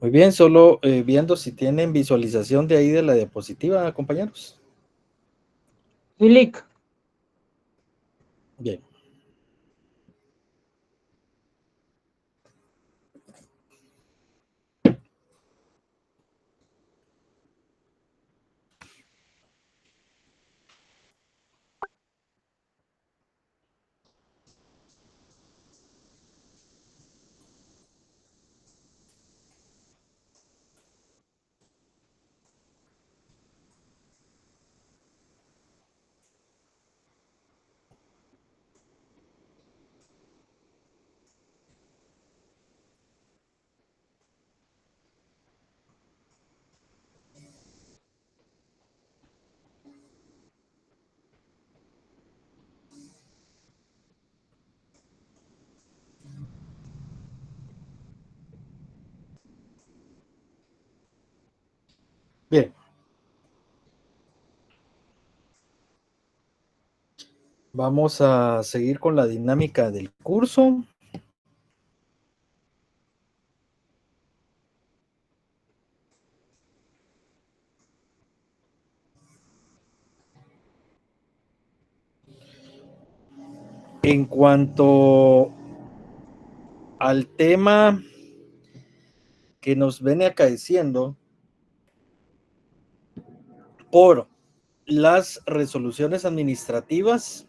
Muy bien, solo viendo si tienen visualización de ahí de la diapositiva, compañeros. Clic. Bien. Bien. Vamos a seguir con la dinámica del curso. En cuanto al tema que nos viene acaeciendo por las resoluciones administrativas,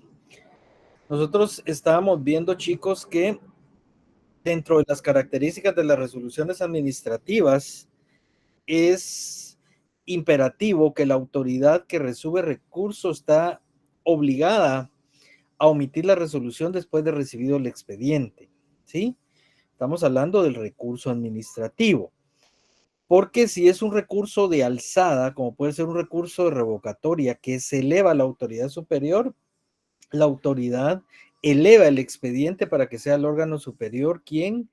nosotros estábamos viendo, chicos, que dentro de las características de las resoluciones administrativas es imperativo que la autoridad que recibe recurso está obligada a omitir la resolución después de recibido el expediente, ¿sí? Estamos hablando del recurso administrativo, porque si es un recurso de alzada, como puede ser un recurso de revocatoria que se eleva a la autoridad superior, la autoridad eleva el expediente para que sea el órgano superior quien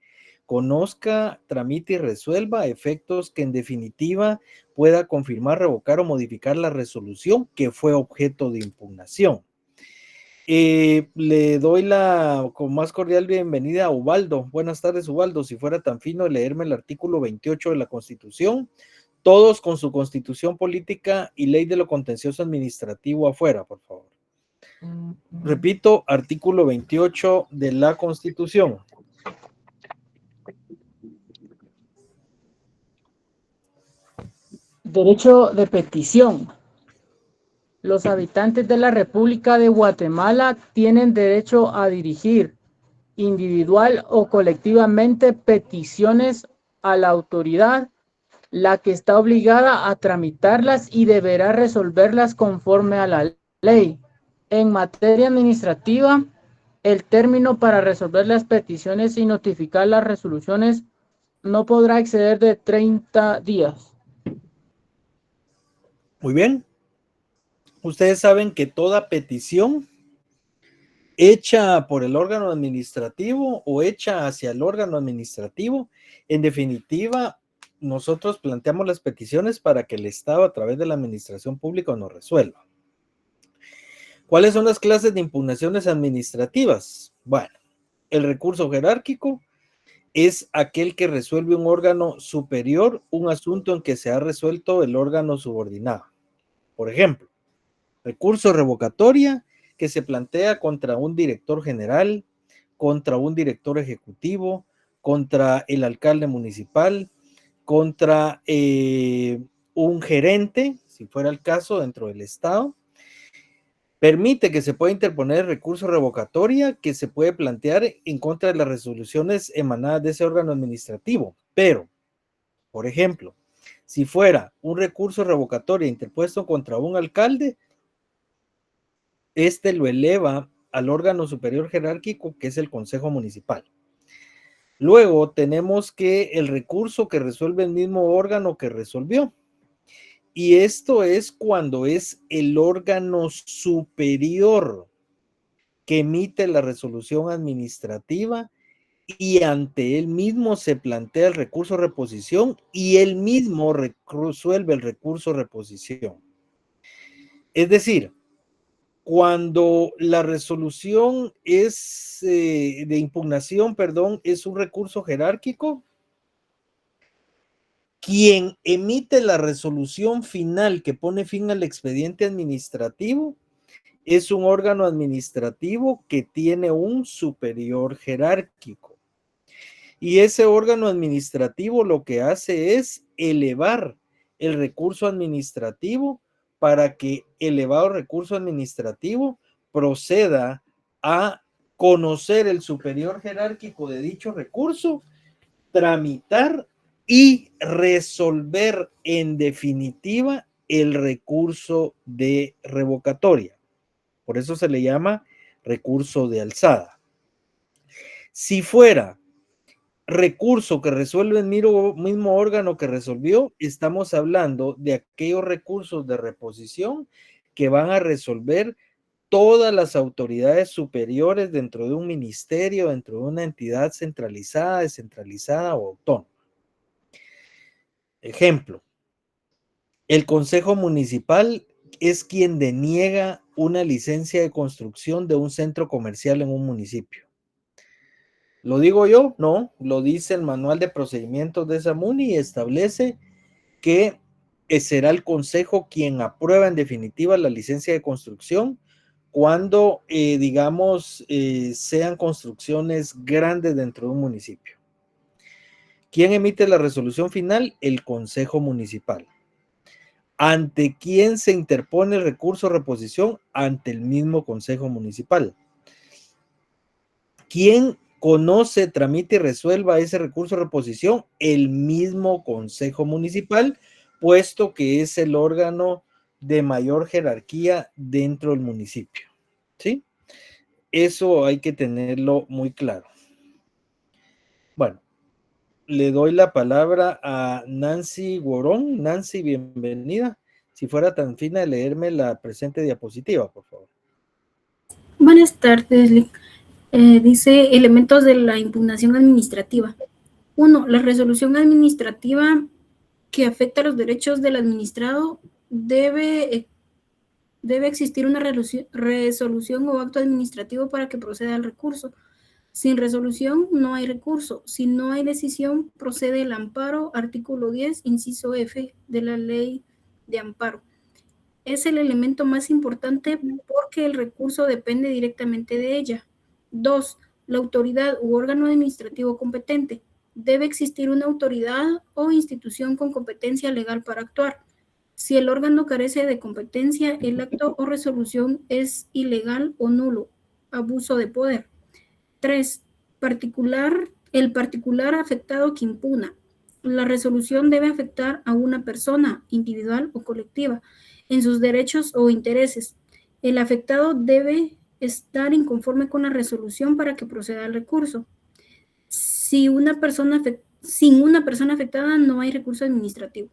conozca, tramite y resuelva efectos que en definitiva pueda confirmar, revocar o modificar la resolución que fue objeto de impugnación. Le doy la con más cordial bienvenida a Ubaldo. Buenas tardes, Ubaldo. Si fuera tan fino leerme el artículo 28 de la Constitución, todos con su Constitución política y ley de lo contencioso administrativo afuera, por favor. Repito, artículo 28 de la Constitución. Derecho de petición. Los habitantes de la República de Guatemala tienen derecho a dirigir individual o colectivamente peticiones a la autoridad, la que está obligada a tramitarlas y deberá resolverlas conforme a la ley. En materia administrativa, el término para resolver las peticiones y notificar las resoluciones no podrá exceder de 30 días. Muy bien. Ustedes saben que toda petición hecha por el órgano administrativo o hecha hacia el órgano administrativo, en definitiva, nosotros planteamos las peticiones para que el Estado a través de la administración pública nos resuelva. ¿Cuáles son las clases de impugnaciones administrativas? Bueno, el recurso jerárquico es aquel que resuelve un órgano superior un asunto en que se ha resuelto el órgano subordinado. Por ejemplo, recurso revocatoria que se plantea contra un director general, contra un director ejecutivo, contra el alcalde municipal, contra un gerente, si fuera el caso, dentro del Estado. Permite que se pueda interponer recurso revocatoria que se puede plantear en contra de las resoluciones emanadas de ese órgano administrativo. Pero, por ejemplo, si fuera un recurso revocatorio interpuesto contra un alcalde, este lo eleva al órgano superior jerárquico que es el Consejo Municipal. Luego tenemos que el recurso que resuelve el mismo órgano que resolvió. Y esto es cuando es el órgano superior que emite la resolución administrativa y ante él mismo se plantea el recurso de reposición y él mismo resuelve el recurso de reposición. Es decir, cuando la resolución es de impugnación, perdón, es un recurso jerárquico, Quien emite la resolución final que pone fin al expediente administrativo es un órgano administrativo que tiene un superior jerárquico. Y ese órgano administrativo lo que hace es elevar el recurso administrativo para que elevado recurso administrativo proceda a conocer el superior jerárquico de dicho recurso, tramitar y resolver en definitiva el recurso de revocatoria. Por eso se le llama recurso de alzada. Si fuera recurso que resuelve el mismo órgano que resolvió, estamos hablando de aquellos recursos de reposición que van a resolver todas las autoridades superiores dentro de un ministerio, dentro de una entidad centralizada, descentralizada o autónoma. Ejemplo, el Consejo Municipal es quien deniega una licencia de construcción de un centro comercial en un municipio. ¿Lo digo yo? No, lo dice el manual de procedimientos de esa MUNI y establece que será el consejo quien aprueba en definitiva la licencia de construcción cuando, digamos, sean construcciones grandes dentro de un municipio. ¿Quién emite la resolución final? El Consejo Municipal. ¿Ante quién se interpone el recurso de reposición? Ante el mismo Consejo Municipal. ¿Quién conoce, tramite y resuelva ese recurso de reposición? El mismo Consejo Municipal, puesto que es el órgano de mayor jerarquía dentro del municipio. ¿Sí? Eso hay que tenerlo muy claro. Bueno, le doy la palabra a Nancy Guorón. Nancy, bienvenida. Si fuera tan fina de leerme la presente diapositiva, por favor. Buenas tardes. Dice elementos de la impugnación administrativa. 1. La resolución administrativa que afecta los derechos del administrado debe existir una resolución o acto administrativo para que proceda el recurso. Sin resolución no hay recurso. Si no hay decisión, procede el amparo, artículo 10, inciso F de la ley de amparo. Es el elemento más importante porque el recurso depende directamente de ella. 2. La autoridad u órgano administrativo competente. Debe existir una autoridad o institución con competencia legal para actuar. Si el órgano carece de competencia, el acto o resolución es ilegal o nulo, abuso de poder. 3. El particular afectado que impugna. La resolución debe afectar a una persona, individual o colectiva, en sus derechos o intereses. El afectado debe estar inconforme con la resolución para que proceda el recurso. Sin una persona afectada no hay recurso administrativo.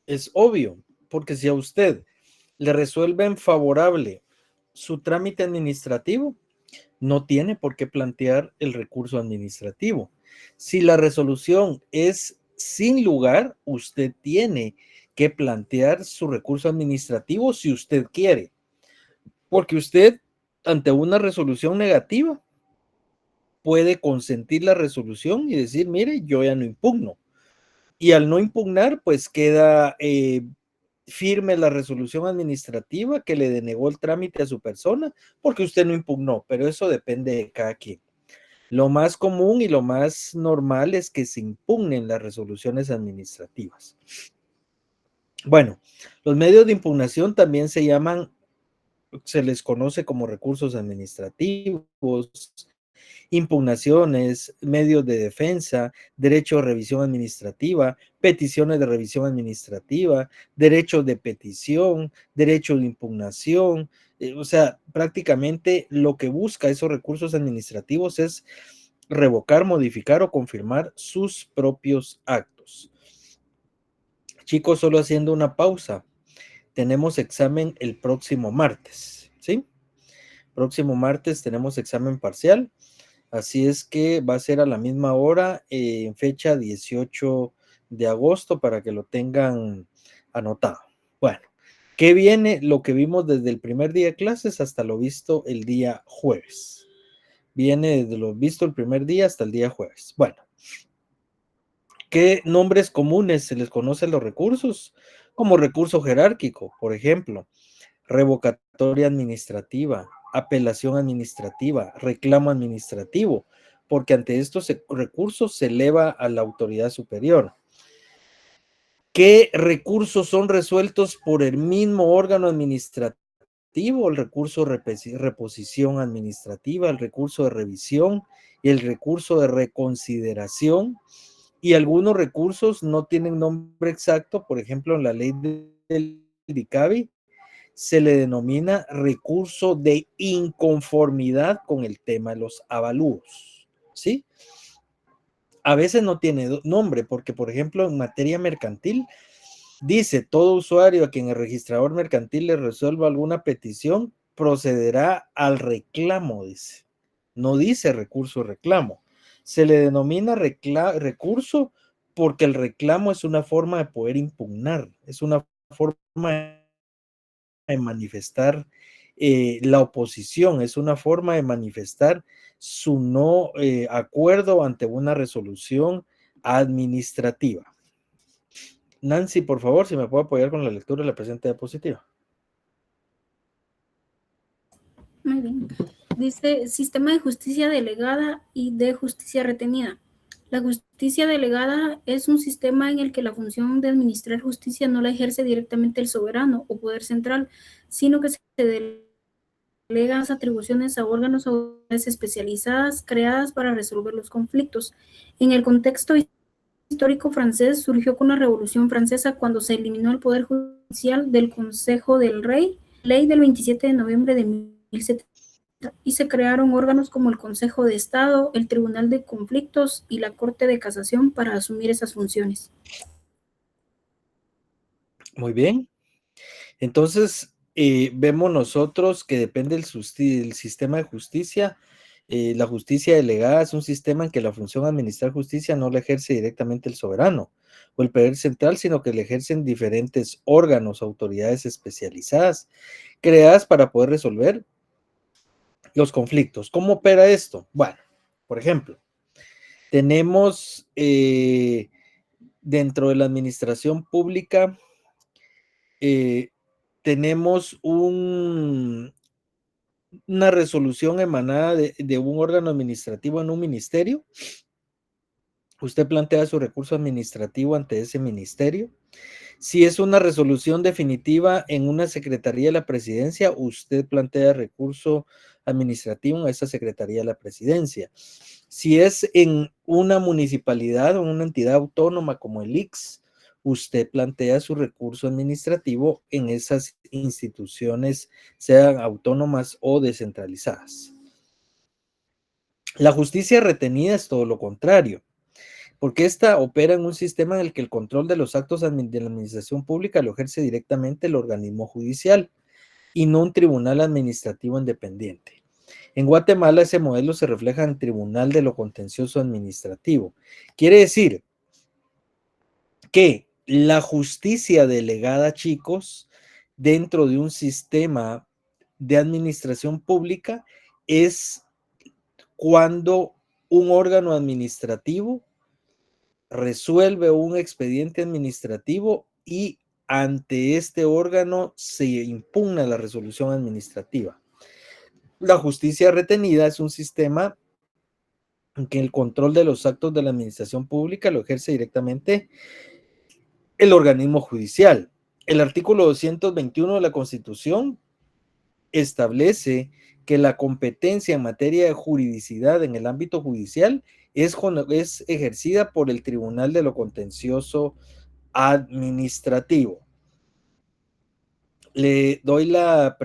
Es obvio, porque si a usted le resuelven favorable su trámite administrativo, no tiene por qué plantear el recurso administrativo. Si la resolución es sin lugar, usted tiene que plantear su recurso administrativo si usted quiere, porque usted, ante una resolución negativa, puede consentir la resolución y decir, mire, yo ya no impugno. Y al no impugnar, pues queda firme la resolución administrativa que le denegó el trámite a su persona porque usted no impugnó, pero eso depende de cada quien. Lo más común y lo más normal es que se impugnen las resoluciones administrativas. Bueno, los medios de impugnación también se les conoce como recursos administrativos, impugnaciones, medios de defensa, derecho de revisión administrativa, peticiones de revisión administrativa, derecho de petición, derecho de impugnación. O sea, prácticamente lo que busca esos recursos administrativos es revocar, modificar o confirmar sus propios actos. Chicos, solo haciendo una pausa. Tenemos examen el próximo martes, ¿sí? Próximo martes tenemos examen parcial. Así es que va a ser a la misma hora, en fecha 18 de agosto, para que lo tengan anotado. Bueno, ¿qué viene? Lo que vimos desde el primer día de clases hasta lo visto el día jueves. Viene desde lo visto el primer día hasta el día jueves. Bueno, ¿Qué nombres comunes se les conoce a los recursos? Como recurso jerárquico, por ejemplo, revocatoria administrativa, apelación administrativa, reclamo administrativo, porque ante estos recursos se eleva a la autoridad superior. ¿Qué recursos son resueltos por el mismo órgano administrativo? El recurso de reposición administrativa, el recurso de revisión y el recurso de reconsideración. Y algunos recursos no tienen nombre exacto, por ejemplo, en la ley del DICABI se le denomina recurso de inconformidad con el tema de los avalúos, ¿sí? A veces no tiene nombre porque, por ejemplo, en materia mercantil, dice, todo usuario a quien el registrador mercantil le resuelva alguna petición procederá al reclamo, dice. No dice recurso reclamo. Se le denomina recurso porque el reclamo es una forma de poder impugnar, es una forma de manifestar la oposición, es una forma de manifestar su no acuerdo ante una resolución administrativa. Nancy, por favor, si me puede apoyar con la lectura de la presente diapositiva. Muy bien. Dice sistema de justicia delegada y de justicia retenida. La justicia delegada es un sistema en el que la función de administrar justicia no la ejerce directamente el soberano o poder central, sino que se delegan las atribuciones a órganos o autoridades especializadas creadas para resolver los conflictos. En el contexto histórico francés surgió con la Revolución Francesa cuando se eliminó el poder judicial del Consejo del Rey, ley del 27 de noviembre de 1700, y se crearon órganos como el Consejo de Estado, el Tribunal de Conflictos y la Corte de Casación para asumir esas funciones. Muy bien. Entonces, vemos nosotros que depende del sistema de justicia. La justicia delegada es un sistema en que la función de administrar justicia no la ejerce directamente el soberano o el poder central, sino que la ejercen diferentes órganos, autoridades especializadas, creadas para poder resolver los conflictos. ¿Cómo opera esto? Bueno, por ejemplo, tenemos dentro de la administración pública, tenemos una resolución emanada de un órgano administrativo en un ministerio. Usted plantea su recurso administrativo ante ese ministerio. Si es una resolución definitiva en una secretaría de la presidencia, usted plantea recurso administrativo a esa secretaría de la presidencia. Si es en una municipalidad o una entidad autónoma como el ICS, usted plantea su recurso administrativo en esas instituciones, sean autónomas o descentralizadas. La justicia retenida es todo lo contrario, porque esta opera en un sistema en el que el control de los actos de la administración pública lo ejerce directamente el organismo judicial y no un tribunal administrativo independiente. En Guatemala ese modelo se refleja en el Tribunal de lo Contencioso Administrativo. Quiere decir que la justicia delegada, chicos, dentro de un sistema de administración pública es cuando un órgano administrativo resuelve un expediente administrativo y ante este órgano se impugna la resolución administrativa. La justicia retenida es un sistema en que el control de los actos de la administración pública lo ejerce directamente el organismo judicial. El artículo 221 de la Constitución establece que la competencia en materia de juridicidad en el ámbito judicial es ejercida por el Tribunal de lo Contencioso Administrativo. Le doy la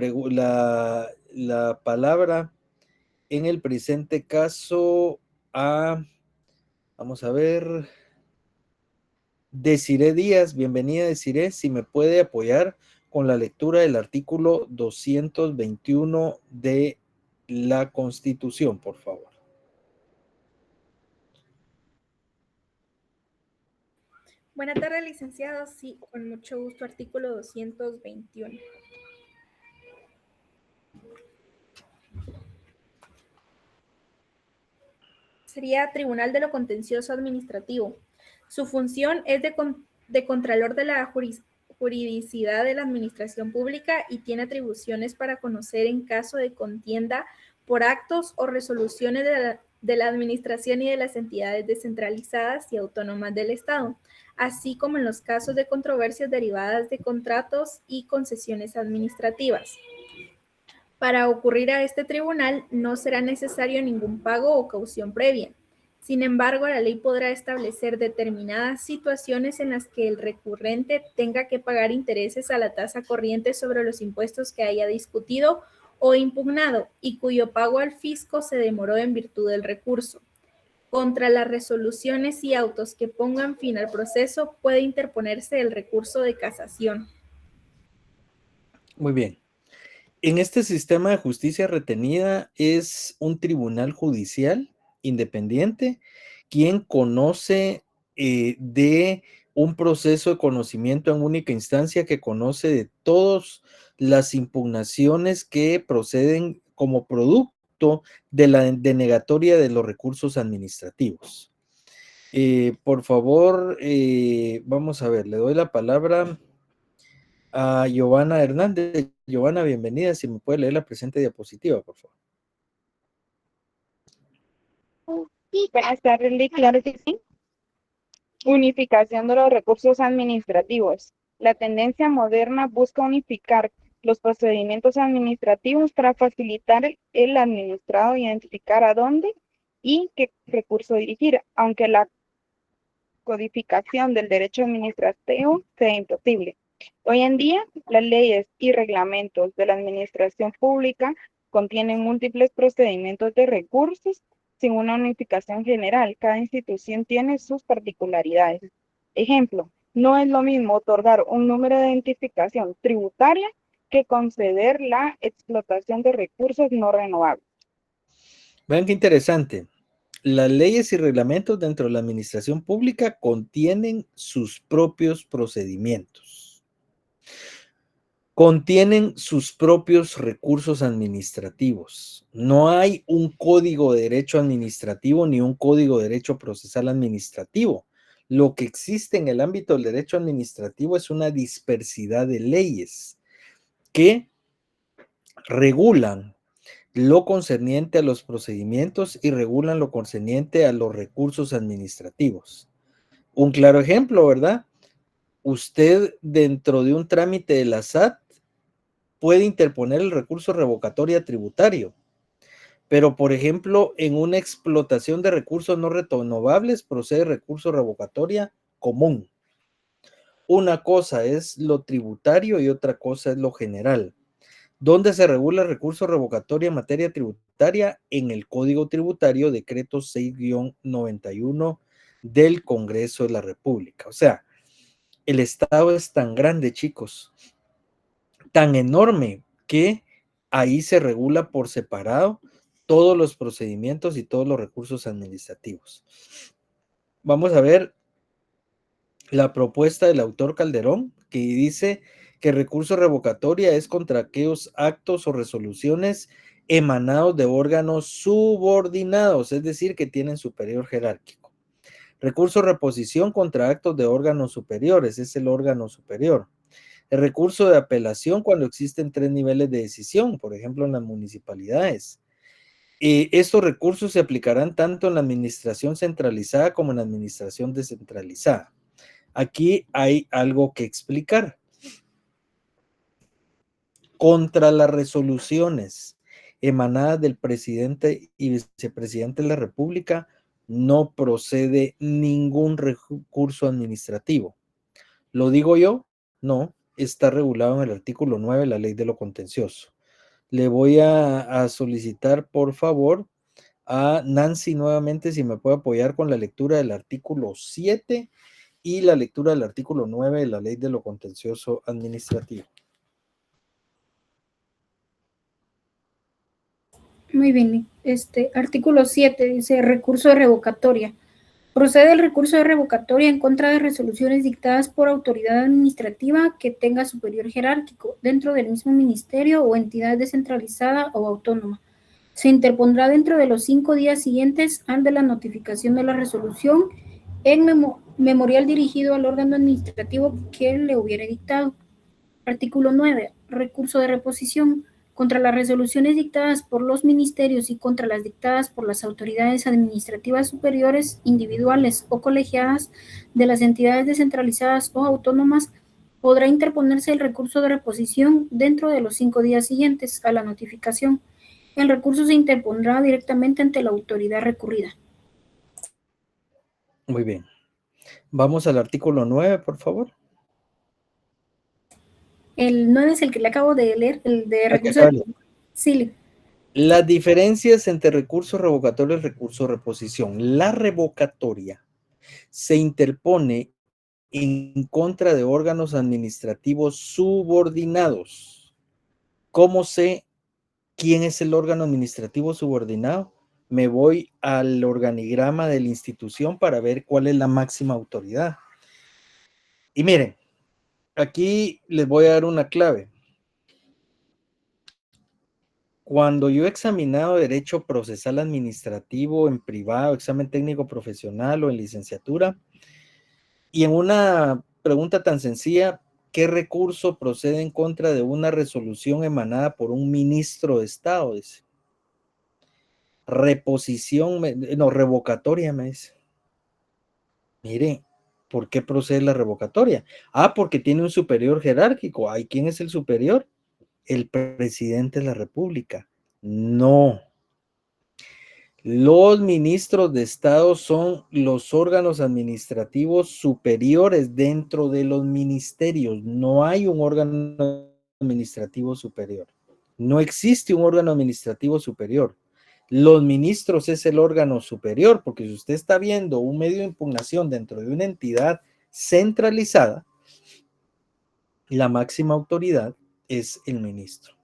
palabra en el presente caso a, vamos a ver, Desiree Díaz. Bienvenida, Desiree, si me puede apoyar con la lectura del artículo 221 de la Constitución, por favor. Buenas tardes, licenciados. Sí, con mucho gusto, artículo 221. Sería Tribunal de lo Contencioso Administrativo. Su función es de contralor de la juridicidad de la administración pública y tiene atribuciones para conocer en caso de contienda por actos o resoluciones de la administración y de las entidades descentralizadas y autónomas del Estado, así como en los casos de controversias derivadas de contratos y concesiones administrativas. Para ocurrir a este tribunal no será necesario ningún pago o caución previa. Sin embargo, la ley podrá establecer determinadas situaciones en las que el recurrente tenga que pagar intereses a la tasa corriente sobre los impuestos que haya discutido o impugnado y cuyo pago al fisco se demoró en virtud del recurso. Contra las resoluciones y autos que pongan fin al proceso puede interponerse el recurso de casación. Muy bien. En este sistema de justicia retenida es un tribunal judicial independiente quien conoce de un proceso de conocimiento en única instancia, que conoce de todas las impugnaciones que proceden como producto de la denegatoria de los recursos administrativos. Por favor, vamos a ver, le doy la palabra a Giovanna Hernández. Giovanna, bienvenida. Si me puede leer la presente diapositiva, por favor. Buenas tardes, Lee. Claro que sí. Unificación de los recursos administrativos. La tendencia moderna busca unificar los procedimientos administrativos para facilitar el administrado identificar a dónde y qué recurso dirigir, aunque la codificación del derecho administrativo sea imposible. Hoy en día, las leyes y reglamentos de la administración pública contienen múltiples procedimientos de recursos sin una unificación general. Cada institución tiene sus particularidades. Ejemplo, no es lo mismo otorgar un número de identificación tributaria que conceder la explotación de recursos no renovables. Vean qué interesante. Las leyes y reglamentos dentro de la administración pública contienen sus propios procedimientos. Contienen sus propios recursos administrativos. No hay un código de derecho administrativo ni un código de derecho procesal administrativo. Lo que existe en el ámbito del derecho administrativo es una dispersidad de leyes que regulan lo concerniente a los procedimientos y regulan lo concerniente a los recursos administrativos. Un claro ejemplo, ¿verdad? Usted dentro de un trámite de la SAT puede interponer el recurso revocatoria tributario, pero por ejemplo, en una explotación de recursos no renovables procede recurso revocatoria común. Una cosa es lo tributario y otra cosa es lo general. ¿Dónde se regula el recurso revocatorio en materia tributaria? En el Código Tributario, decreto 6-91 del Congreso de la República. O sea, el Estado es tan grande, chicos, tan enorme, que ahí se regula por separado todos los procedimientos y todos los recursos administrativos. Vamos a ver la propuesta del autor Calderón, que dice que recurso revocatoria es contra aquellos actos o resoluciones emanados de órganos subordinados, es decir, que tienen superior jerárquico. Recurso reposición contra actos de órganos superiores, es el órgano superior. El recurso de apelación cuando existen 3 niveles de decisión, por ejemplo, en las municipalidades. Estos recursos se aplicarán tanto en la administración centralizada como en la administración descentralizada. Aquí hay algo que explicar. Contra las resoluciones emanadas del presidente y vicepresidente de la República no procede ningún recurso administrativo. ¿Lo digo yo? No, está regulado en el artículo 9 de la Ley de lo Contencioso. Le voy a solicitar, por favor, a Nancy nuevamente si me puede apoyar con la lectura del artículo 7 y la lectura del artículo 9 de la Ley de lo Contencioso Administrativo. Muy bien, artículo 7 dice recurso de revocatoria. Procede el recurso de revocatoria en contra de resoluciones dictadas por autoridad administrativa que tenga superior jerárquico dentro del mismo ministerio o entidad descentralizada o autónoma. Se interpondrá dentro de los 5 días siguientes al de la notificación de la resolución en memorial dirigido al órgano administrativo que le hubiera dictado. Artículo 9. Recurso de reposición. Contra las resoluciones dictadas por los ministerios y contra las dictadas por las autoridades administrativas superiores, individuales o colegiadas de las entidades descentralizadas o autónomas, podrá interponerse el recurso de reposición dentro de los 5 días siguientes a la notificación. El recurso se interpondrá directamente ante la autoridad recurrida. Muy bien. Vamos al artículo 9, por favor. El 9 es el que le acabo de leer, el de Aquí recurso acá. de... Sí. Las diferencias entre recurso revocatorio y recurso de reposición. La revocatoria se interpone en contra de órganos administrativos subordinados. ¿Cómo sé quién es el órgano administrativo subordinado? Me voy al organigrama de la institución para ver cuál es la máxima autoridad. Y miren, aquí les voy a dar una clave. Cuando yo he examinado derecho procesal administrativo en privado, examen técnico profesional o en licenciatura, y en una pregunta tan sencilla, ¿qué recurso procede en contra de una resolución emanada por un ministro de Estado? Dice. Reposición, no, revocatoria, me dice. Mire, ¿por qué procede la revocatoria? Ah, porque tiene un superior jerárquico. ¿Ay, quién es el superior? El presidente de la República. No. Los ministros de Estado son los órganos administrativos superiores dentro de los ministerios. No hay un órgano administrativo superior. No existe un órgano administrativo superior. Los ministros es el órgano superior, porque si usted está viendo un medio de impugnación dentro de una entidad centralizada, la máxima autoridad es el ministro.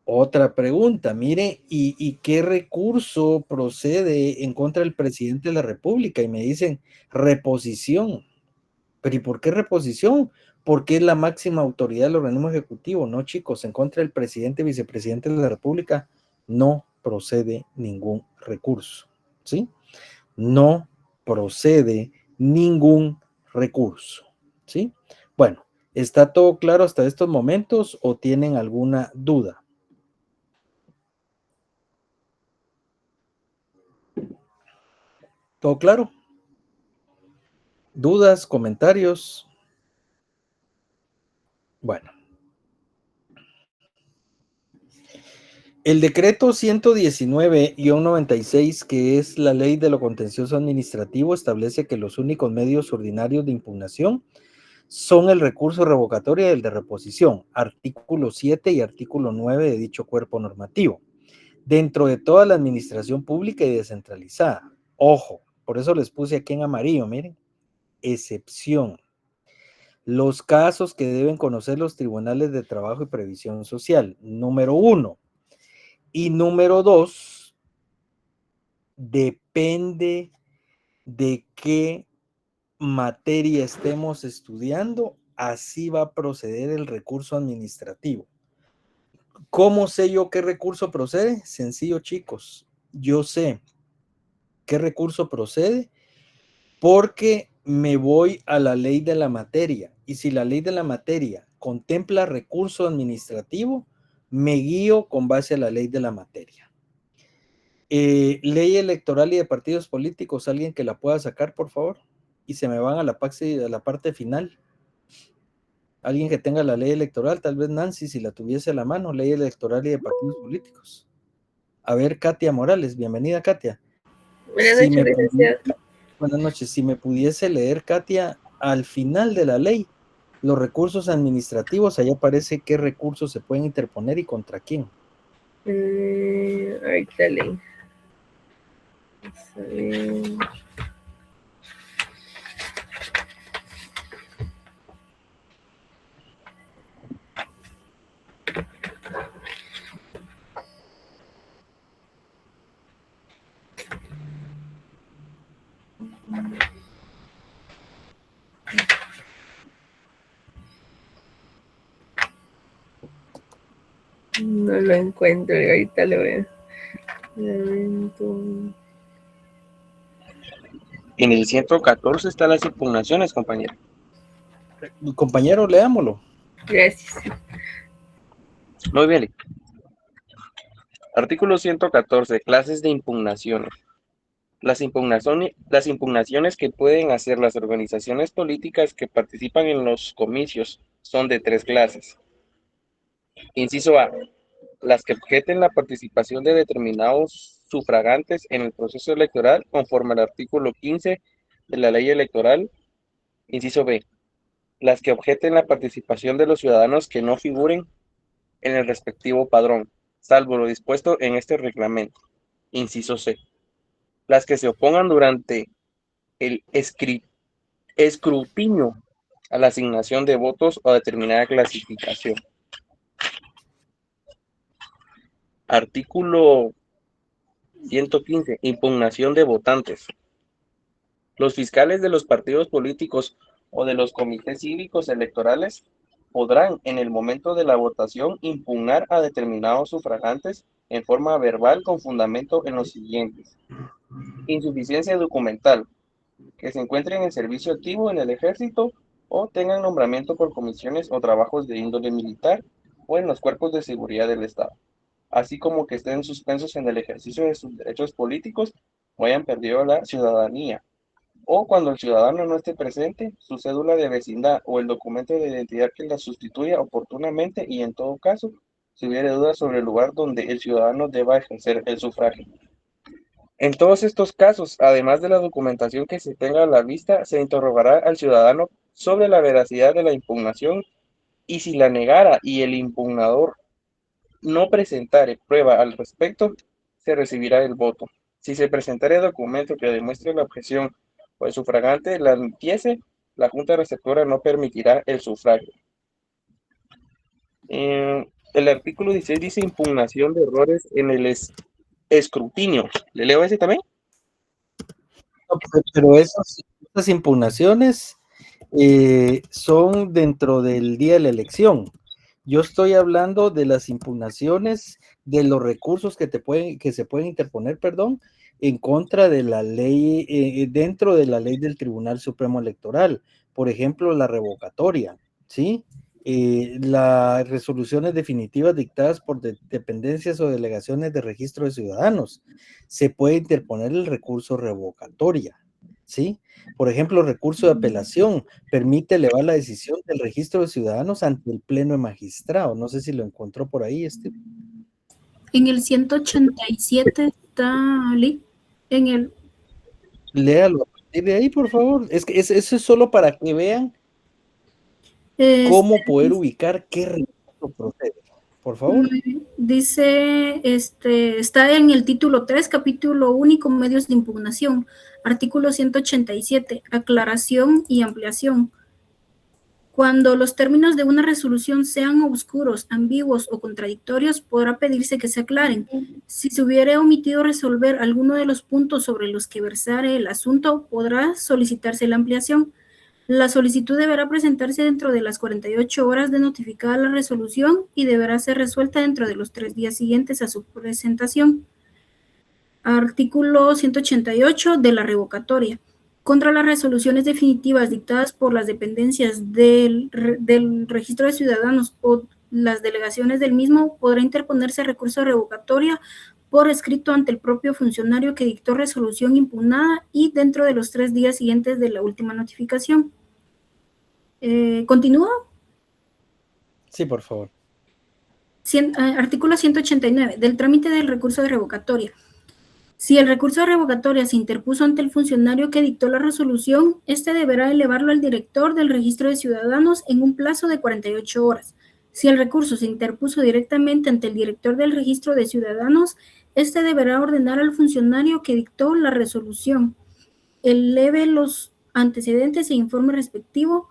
Otra pregunta, mire, ¿y qué recurso procede en contra del presidente de la República? Y me dicen, reposición. ¿Pero y por qué reposición? Porque es la máxima autoridad del organismo ejecutivo. No, chicos, en contra del presidente y vicepresidente de la República no procede ningún recurso, ¿sí? No procede ningún recurso, ¿sí? Bueno, ¿está todo claro hasta estos momentos o tienen alguna duda? ¿Todo claro? ¿Dudas, comentarios? Bueno. El decreto 119-96, que es la ley de lo contencioso administrativo, establece que los únicos medios ordinarios de impugnación son el recurso revocatorio y el de reposición, artículo 7 y artículo 9 de dicho cuerpo normativo, dentro de toda la administración pública y descentralizada. Ojo, por eso les puse aquí en amarillo, miren, excepción. Los casos que deben conocer los tribunales de trabajo y previsión social. Número 1. Y número 2, depende de qué materia estemos estudiando, así va a proceder el recurso administrativo. ¿Cómo sé yo qué recurso procede? Sencillo, chicos. Yo sé qué recurso procede porque me voy a la ley de la materia. Y si la ley de la materia contempla recurso administrativo, me guío con base a la ley de la materia. Ley electoral y de partidos políticos, alguien que la pueda sacar, por favor. Y se me van a la parte final. Alguien que tenga la ley electoral, tal vez Nancy, si la tuviese a la mano, ley electoral y de partidos políticos. A ver, Katia Morales, bienvenida, Katia. Buenas noches, licenciado. Buenas noches. Si me pudiese leer, Katia, al final de la ley, los recursos administrativos, allá aparece qué recursos se pueden interponer y contra quién. Ahorita leí. No lo encuentro, ahorita lo veo. En el 114 están las impugnaciones, compañero. Compañero, leámoslo. Gracias. Muy bien. Artículo 114. Clases de impugnaciones. Las impugnaciones que pueden hacer las organizaciones políticas que participan en los comicios son de 3 clases. Inciso A. Las que objeten la participación de determinados sufragantes en el proceso electoral conforme al artículo 15 de la ley electoral. Inciso B. Las que objeten la participación de los ciudadanos que no figuren en el respectivo padrón, salvo lo dispuesto en este reglamento. Inciso C. Las que se opongan durante el escrutinio a la asignación de votos o a determinada clasificación. Artículo 115. Impugnación de votantes. Los fiscales de los partidos políticos o de los comités cívicos electorales podrán, en el momento de la votación, impugnar a determinados sufragantes en forma verbal con fundamento en los siguientes: insuficiencia documental, que se encuentren en servicio activo en el ejército o tengan nombramiento por comisiones o trabajos de índole militar o en los cuerpos de seguridad del Estado, así como que estén suspensos en el ejercicio de sus derechos políticos o hayan perdido la ciudadanía, o cuando el ciudadano no esté presente, su cédula de vecindad o el documento de identidad que la sustituya oportunamente, y en todo caso, si hubiere dudas sobre el lugar donde el ciudadano deba ejercer el sufragio. En todos estos casos, además de la documentación que se tenga a la vista, se interrogará al ciudadano sobre la veracidad de la impugnación, y si la negara y el impugnador no presentare prueba al respecto, se recibirá el voto. Si se presentare documento que demuestre la objeción o el sufragante la admitiese, la Junta Receptora no permitirá el sufragio. El artículo 16 dice impugnación de errores en el escrutinio. ¿Le leo ese también? No, pero esas impugnaciones son dentro del día de la elección. Yo estoy hablando de las impugnaciones, de los recursos que se pueden interponer, en contra de la ley, dentro de la ley del Tribunal Supremo Electoral. Por ejemplo, la revocatoria, ¿sí? Las resoluciones definitivas dictadas por dependencias o delegaciones de registro de ciudadanos. Se puede interponer el recurso revocatoria, ¿sí? Por ejemplo, recurso de apelación permite elevar la decisión del registro de ciudadanos ante el pleno de magistrado. No sé si lo encontró por ahí, En el 187 está, en el... Léalo a partir de ahí, por favor. Es que eso es solo para que vean cómo poder ubicar qué recurso procede. Por favor. Dice, está en el título 3, capítulo único, medios de impugnación, artículo 187, aclaración y ampliación. Cuando los términos de una resolución sean oscuros, ambiguos o contradictorios, podrá pedirse que se aclaren. Si se hubiere omitido resolver alguno de los puntos sobre los que versare el asunto, podrá solicitarse la ampliación. La solicitud deberá presentarse dentro de las 48 horas de notificada la resolución y deberá ser resuelta dentro de los 3 días siguientes a su presentación. Artículo 188 de la revocatoria. Contra las resoluciones definitivas dictadas por las dependencias del registro de ciudadanos o las delegaciones del mismo, podrá interponerse recurso de revocatoria por escrito ante el propio funcionario que dictó resolución impugnada y dentro de los 3 días siguientes de la última notificación. ¿Continúo? Sí, por favor. Artículo 189 del trámite del recurso de revocatoria. Si el recurso de revocatoria se interpuso ante el funcionario que dictó la resolución, este deberá elevarlo al director del registro de ciudadanos en un plazo de 48 horas. Si el recurso se interpuso directamente ante el director del registro de ciudadanos, este deberá ordenar al funcionario que dictó la resolución eleve los antecedentes e informe respectivo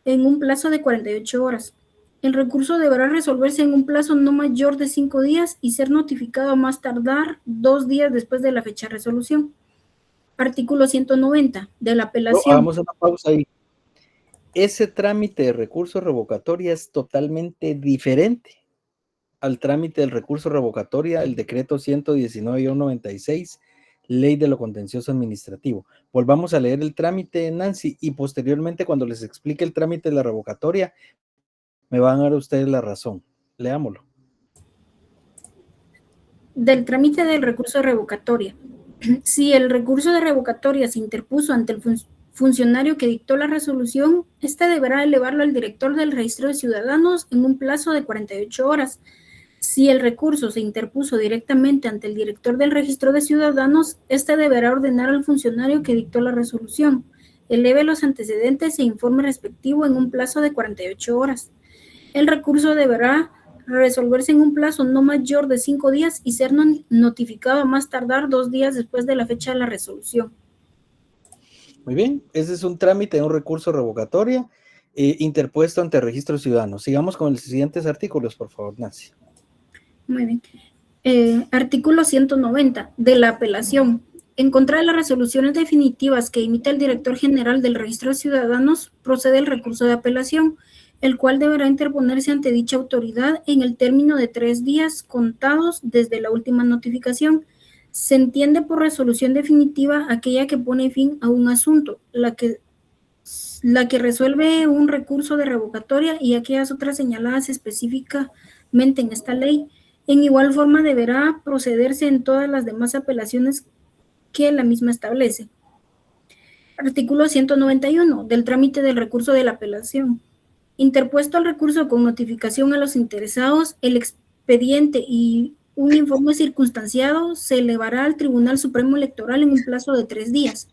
en un plazo de 48 horas. El recurso deberá resolverse en un plazo no mayor de 5 días y ser notificado a más tardar 2 días después de la fecha de resolución. Artículo 190 de la apelación. Hagamos una pausa ahí. Ese trámite de recurso revocatoria es totalmente diferente al trámite del recurso revocatoria, el decreto 119-96, Ley de lo contencioso administrativo. Volvamos a leer el trámite, Nancy, y posteriormente cuando les explique el trámite de la revocatoria, me van a dar ustedes la razón. Leámoslo. Del trámite del recurso de revocatoria. Si el recurso de revocatoria se interpuso ante el funcionario que dictó la resolución, éste deberá elevarlo al director del registro de ciudadanos en un plazo de 48 horas. Si el recurso se interpuso directamente ante el director del registro de ciudadanos, éste deberá ordenar al funcionario que dictó la resolución, eleve los antecedentes e informe respectivo en un plazo de 48 horas. El recurso deberá resolverse en un plazo no mayor de 5 días y ser notificado a más tardar 2 días después de la fecha de la resolución. Muy bien, ese es un trámite de un recurso revocatoria interpuesto ante el registro ciudadano. Sigamos con los siguientes artículos, por favor, Nancy. Muy bien. Artículo 190 de la apelación. En contra de las resoluciones definitivas que emite el director general del registro de ciudadanos, procede el recurso de apelación, el cual deberá interponerse ante dicha autoridad en el término de 3 días contados desde la última notificación. Se entiende por resolución definitiva aquella que pone fin a un asunto, la que resuelve un recurso de revocatoria y aquellas otras señaladas específicamente en esta ley. En igual forma deberá procederse en todas las demás apelaciones que la misma establece. Artículo 191 del trámite del recurso de la apelación. Interpuesto el recurso con notificación a los interesados, el expediente y un informe circunstanciado se elevará al Tribunal Supremo Electoral en un plazo de 3 días.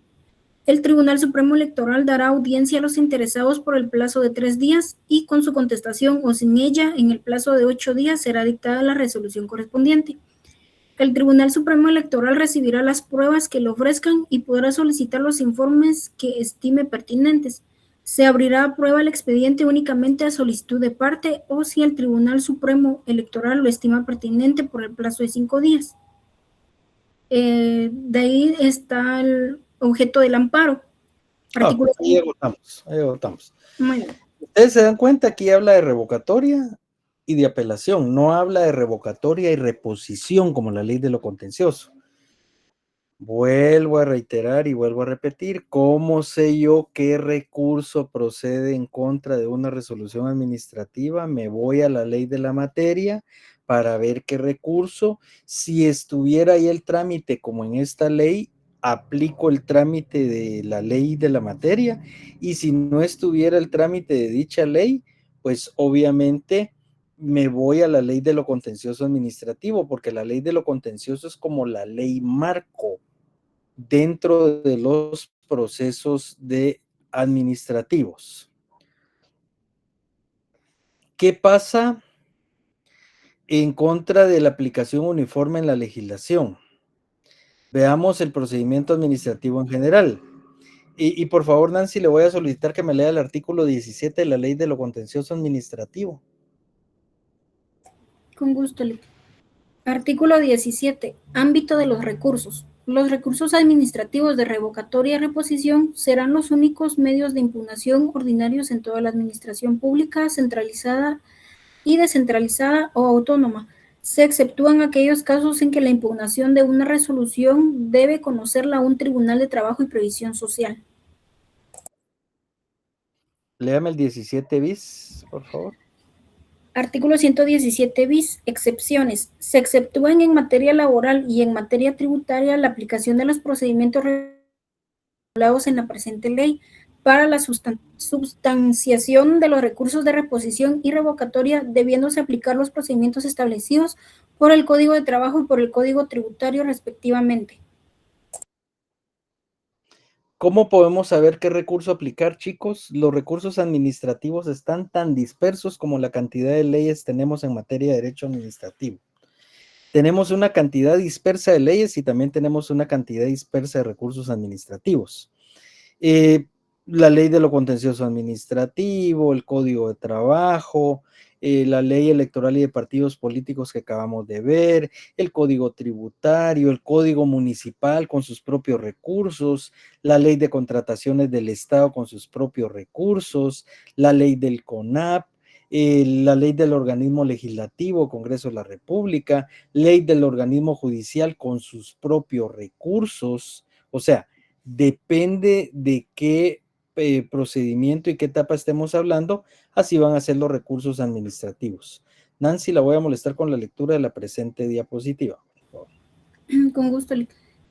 El Tribunal Supremo Electoral dará audiencia a los interesados por el plazo de 3 días y con su contestación o sin ella, en el plazo de 8 días será dictada la resolución correspondiente. El Tribunal Supremo Electoral recibirá las pruebas que le ofrezcan y podrá solicitar los informes que estime pertinentes. Se abrirá a prueba el expediente únicamente a solicitud de parte o si el Tribunal Supremo Electoral lo estima pertinente por el plazo de 5 días. De ahí está el objeto del amparo. Ahí agotamos. Muy bien. Ustedes se dan cuenta, aquí habla de revocatoria y de apelación, no habla de revocatoria y reposición como la ley de lo contencioso. Vuelvo a reiterar y vuelvo a repetir, ¿cómo sé yo qué recurso procede en contra de una resolución administrativa? Me voy a la ley de la materia para ver qué recurso. Si estuviera ahí el trámite como en esta ley, aplico el trámite de la ley de la materia, y si no estuviera el trámite de dicha ley, pues obviamente me voy a la ley de lo contencioso administrativo, porque la ley de lo contencioso es como la ley marco dentro de los procesos administrativos. ¿Qué pasa en contra de la aplicación uniforme en la legislación? Veamos el procedimiento administrativo en general. Y por favor, Nancy, le voy a solicitar que me lea el artículo 17 de la ley de lo contencioso administrativo. Con gusto, Lic. Artículo 17. Ámbito de los recursos. Los recursos administrativos de revocatoria y reposición serán los únicos medios de impugnación ordinarios en toda la administración pública, centralizada y descentralizada o autónoma. Se exceptúan aquellos casos en que la impugnación de una resolución debe conocerla un tribunal de trabajo y previsión social. Léame el 17 bis, por favor. Artículo 117 bis. Excepciones. Se exceptúan en materia laboral y en materia tributaria la aplicación de los procedimientos regulados en la presente ley para la sustanciación de los recursos de reposición y revocatoria, debiéndose aplicar los procedimientos establecidos por el Código de Trabajo y por el Código Tributario respectivamente. ¿Cómo podemos saber qué recurso aplicar, chicos? Los recursos administrativos están tan dispersos como la cantidad de leyes tenemos en materia de derecho administrativo. Tenemos una cantidad dispersa de leyes y también tenemos una cantidad dispersa de recursos administrativos. La ley de lo contencioso administrativo, el Código de Trabajo, la ley electoral y de partidos políticos que acabamos de ver, el Código Tributario, el Código Municipal con sus propios recursos, la ley de contrataciones del Estado con sus propios recursos, la ley del CONAP, la ley del organismo legislativo, Congreso de la República, ley del organismo judicial con sus propios recursos. O sea, depende de qué procedimiento y qué etapa estemos hablando, así van a ser los recursos administrativos. Nancy, la voy a molestar con la lectura de la presente diapositiva. Con gusto.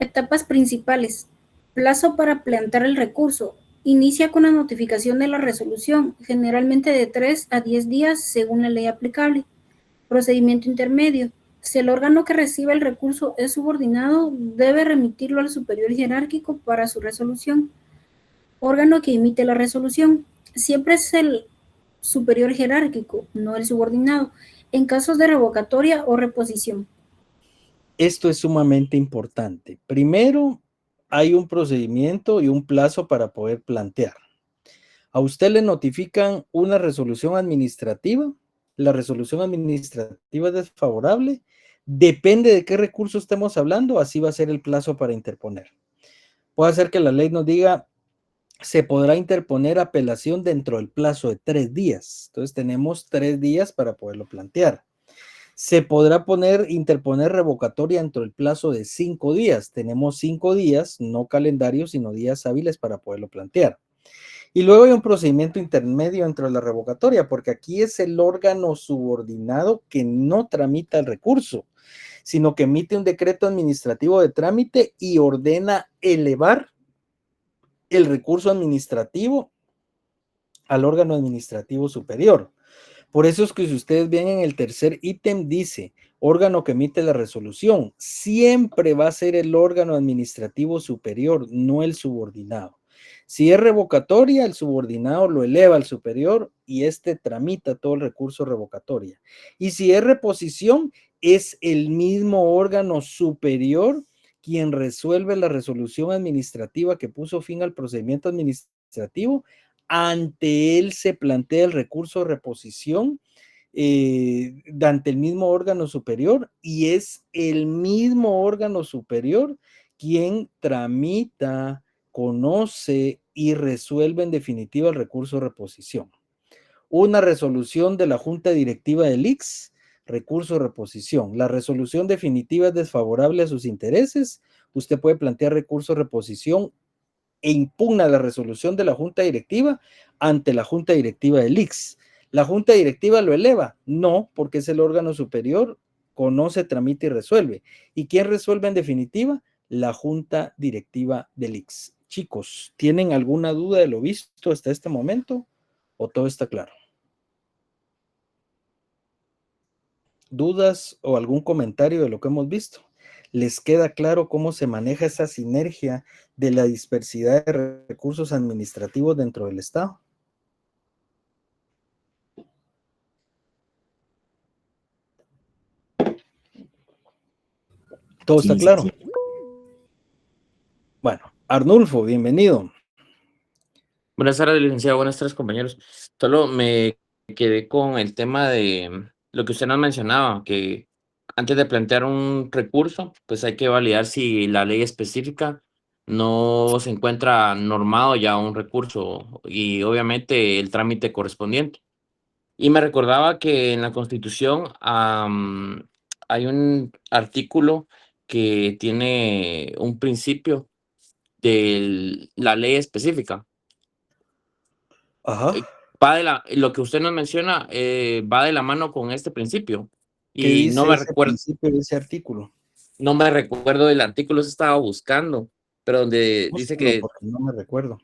Etapas principales. Plazo para plantear el recurso. Inicia con la notificación de la resolución, generalmente de 3 a 10 días según la ley aplicable. Procedimiento intermedio. Si el órgano que recibe el recurso es subordinado, debe remitirlo al superior jerárquico para su resolución. Órgano que emite la resolución. Siempre es el superior jerárquico, no el subordinado, en casos de revocatoria o reposición. Esto es sumamente importante. Primero, hay un procedimiento y un plazo para poder plantear. A usted le notifican una resolución administrativa. La resolución administrativa es desfavorable. Depende de qué recurso estemos hablando, así va a ser el plazo para interponer. Puede ser que la ley nos diga, se podrá interponer apelación dentro del plazo de 3 días. Entonces tenemos 3 días para poderlo plantear. Se podrá interponer revocatoria dentro del plazo de 5 días. Tenemos 5 días, no calendarios, sino días hábiles para poderlo plantear. Y luego hay un procedimiento intermedio dentro de la revocatoria, porque aquí es el órgano subordinado que no tramita el recurso, sino que emite un decreto administrativo de trámite y ordena elevar el recurso administrativo al órgano administrativo superior. Por eso es que si ustedes ven en el tercer ítem dice, órgano que emite la resolución, siempre va a ser el órgano administrativo superior, no el subordinado. Si es revocatoria, el subordinado lo eleva al superior y este tramita todo el recurso revocatoria. Y si es reposición, es el mismo órgano superior quien resuelve la resolución administrativa que puso fin al procedimiento administrativo. Ante él se plantea el recurso de reposición ante el mismo órgano superior y es el mismo órgano superior quien tramita, conoce y resuelve en definitiva el recurso de reposición. Una resolución de la Junta Directiva del ICS, recurso de reposición. La resolución definitiva es desfavorable a sus intereses. Usted puede plantear recurso de reposición e impugna la resolución de la Junta Directiva ante la Junta Directiva del ICS. ¿La Junta Directiva lo eleva? No, porque es el órgano superior, conoce, tramita y resuelve. ¿Y quién resuelve en definitiva? La Junta Directiva del ICS. Chicos, ¿tienen alguna duda de lo visto hasta este momento? ¿O todo está claro? ¿Dudas o algún comentario de lo que hemos visto? ¿Les queda claro cómo se maneja esa sinergia de la dispersidad de recursos administrativos dentro del Estado? ¿Todo está claro? Sí. Bueno, Arnulfo, bienvenido. Buenas tardes, licenciado. Buenas tardes, compañeros. Solo me quedé con el tema de lo que usted nos mencionaba, que antes de plantear un recurso, pues hay que validar si la ley específica no se encuentra normado ya un recurso y obviamente el trámite correspondiente. Y me recordaba que en la Constitución hay un artículo que tiene un principio de la ley específica. Ajá. Lo que usted nos menciona va de la mano con este principio. ¿Qué Y dice no me ese recuerdo, principio de ese artículo? no me recuerdo del artículo, se estaba buscando, pero donde dice Búsquelo que porque no me recuerdo.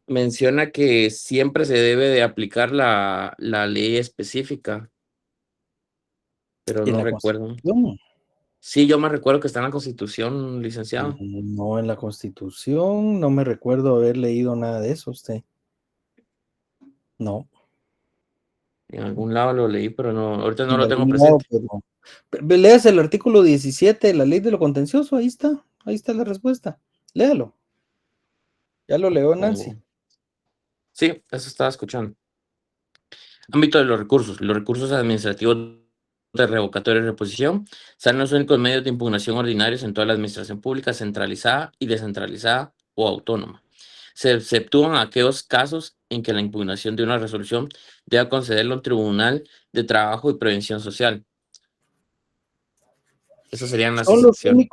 menciona que siempre se debe de aplicar la ley específica, pero ¿En no la recuerdo. Constitución? Sí, yo me recuerdo que está en la Constitución, licenciado. No, en la Constitución no me recuerdo haber leído nada de eso usted. No. En algún lado lo leí, pero no, ahorita no En lo tengo algún lado, presente. léase el artículo 17 de la ley de lo contencioso, ahí está la respuesta. Léalo. Ya lo leo, Nancy. Sí, eso estaba escuchando. Ámbito de los recursos. Los recursos administrativos de revocatoria y reposición serán los únicos medios de impugnación ordinarios en toda la administración pública centralizada y descentralizada o autónoma. se exceptúan aquellos casos en que la impugnación de una resolución deba concederlo al Tribunal de Trabajo y Prevención Social. Esas serían las Son excepciones.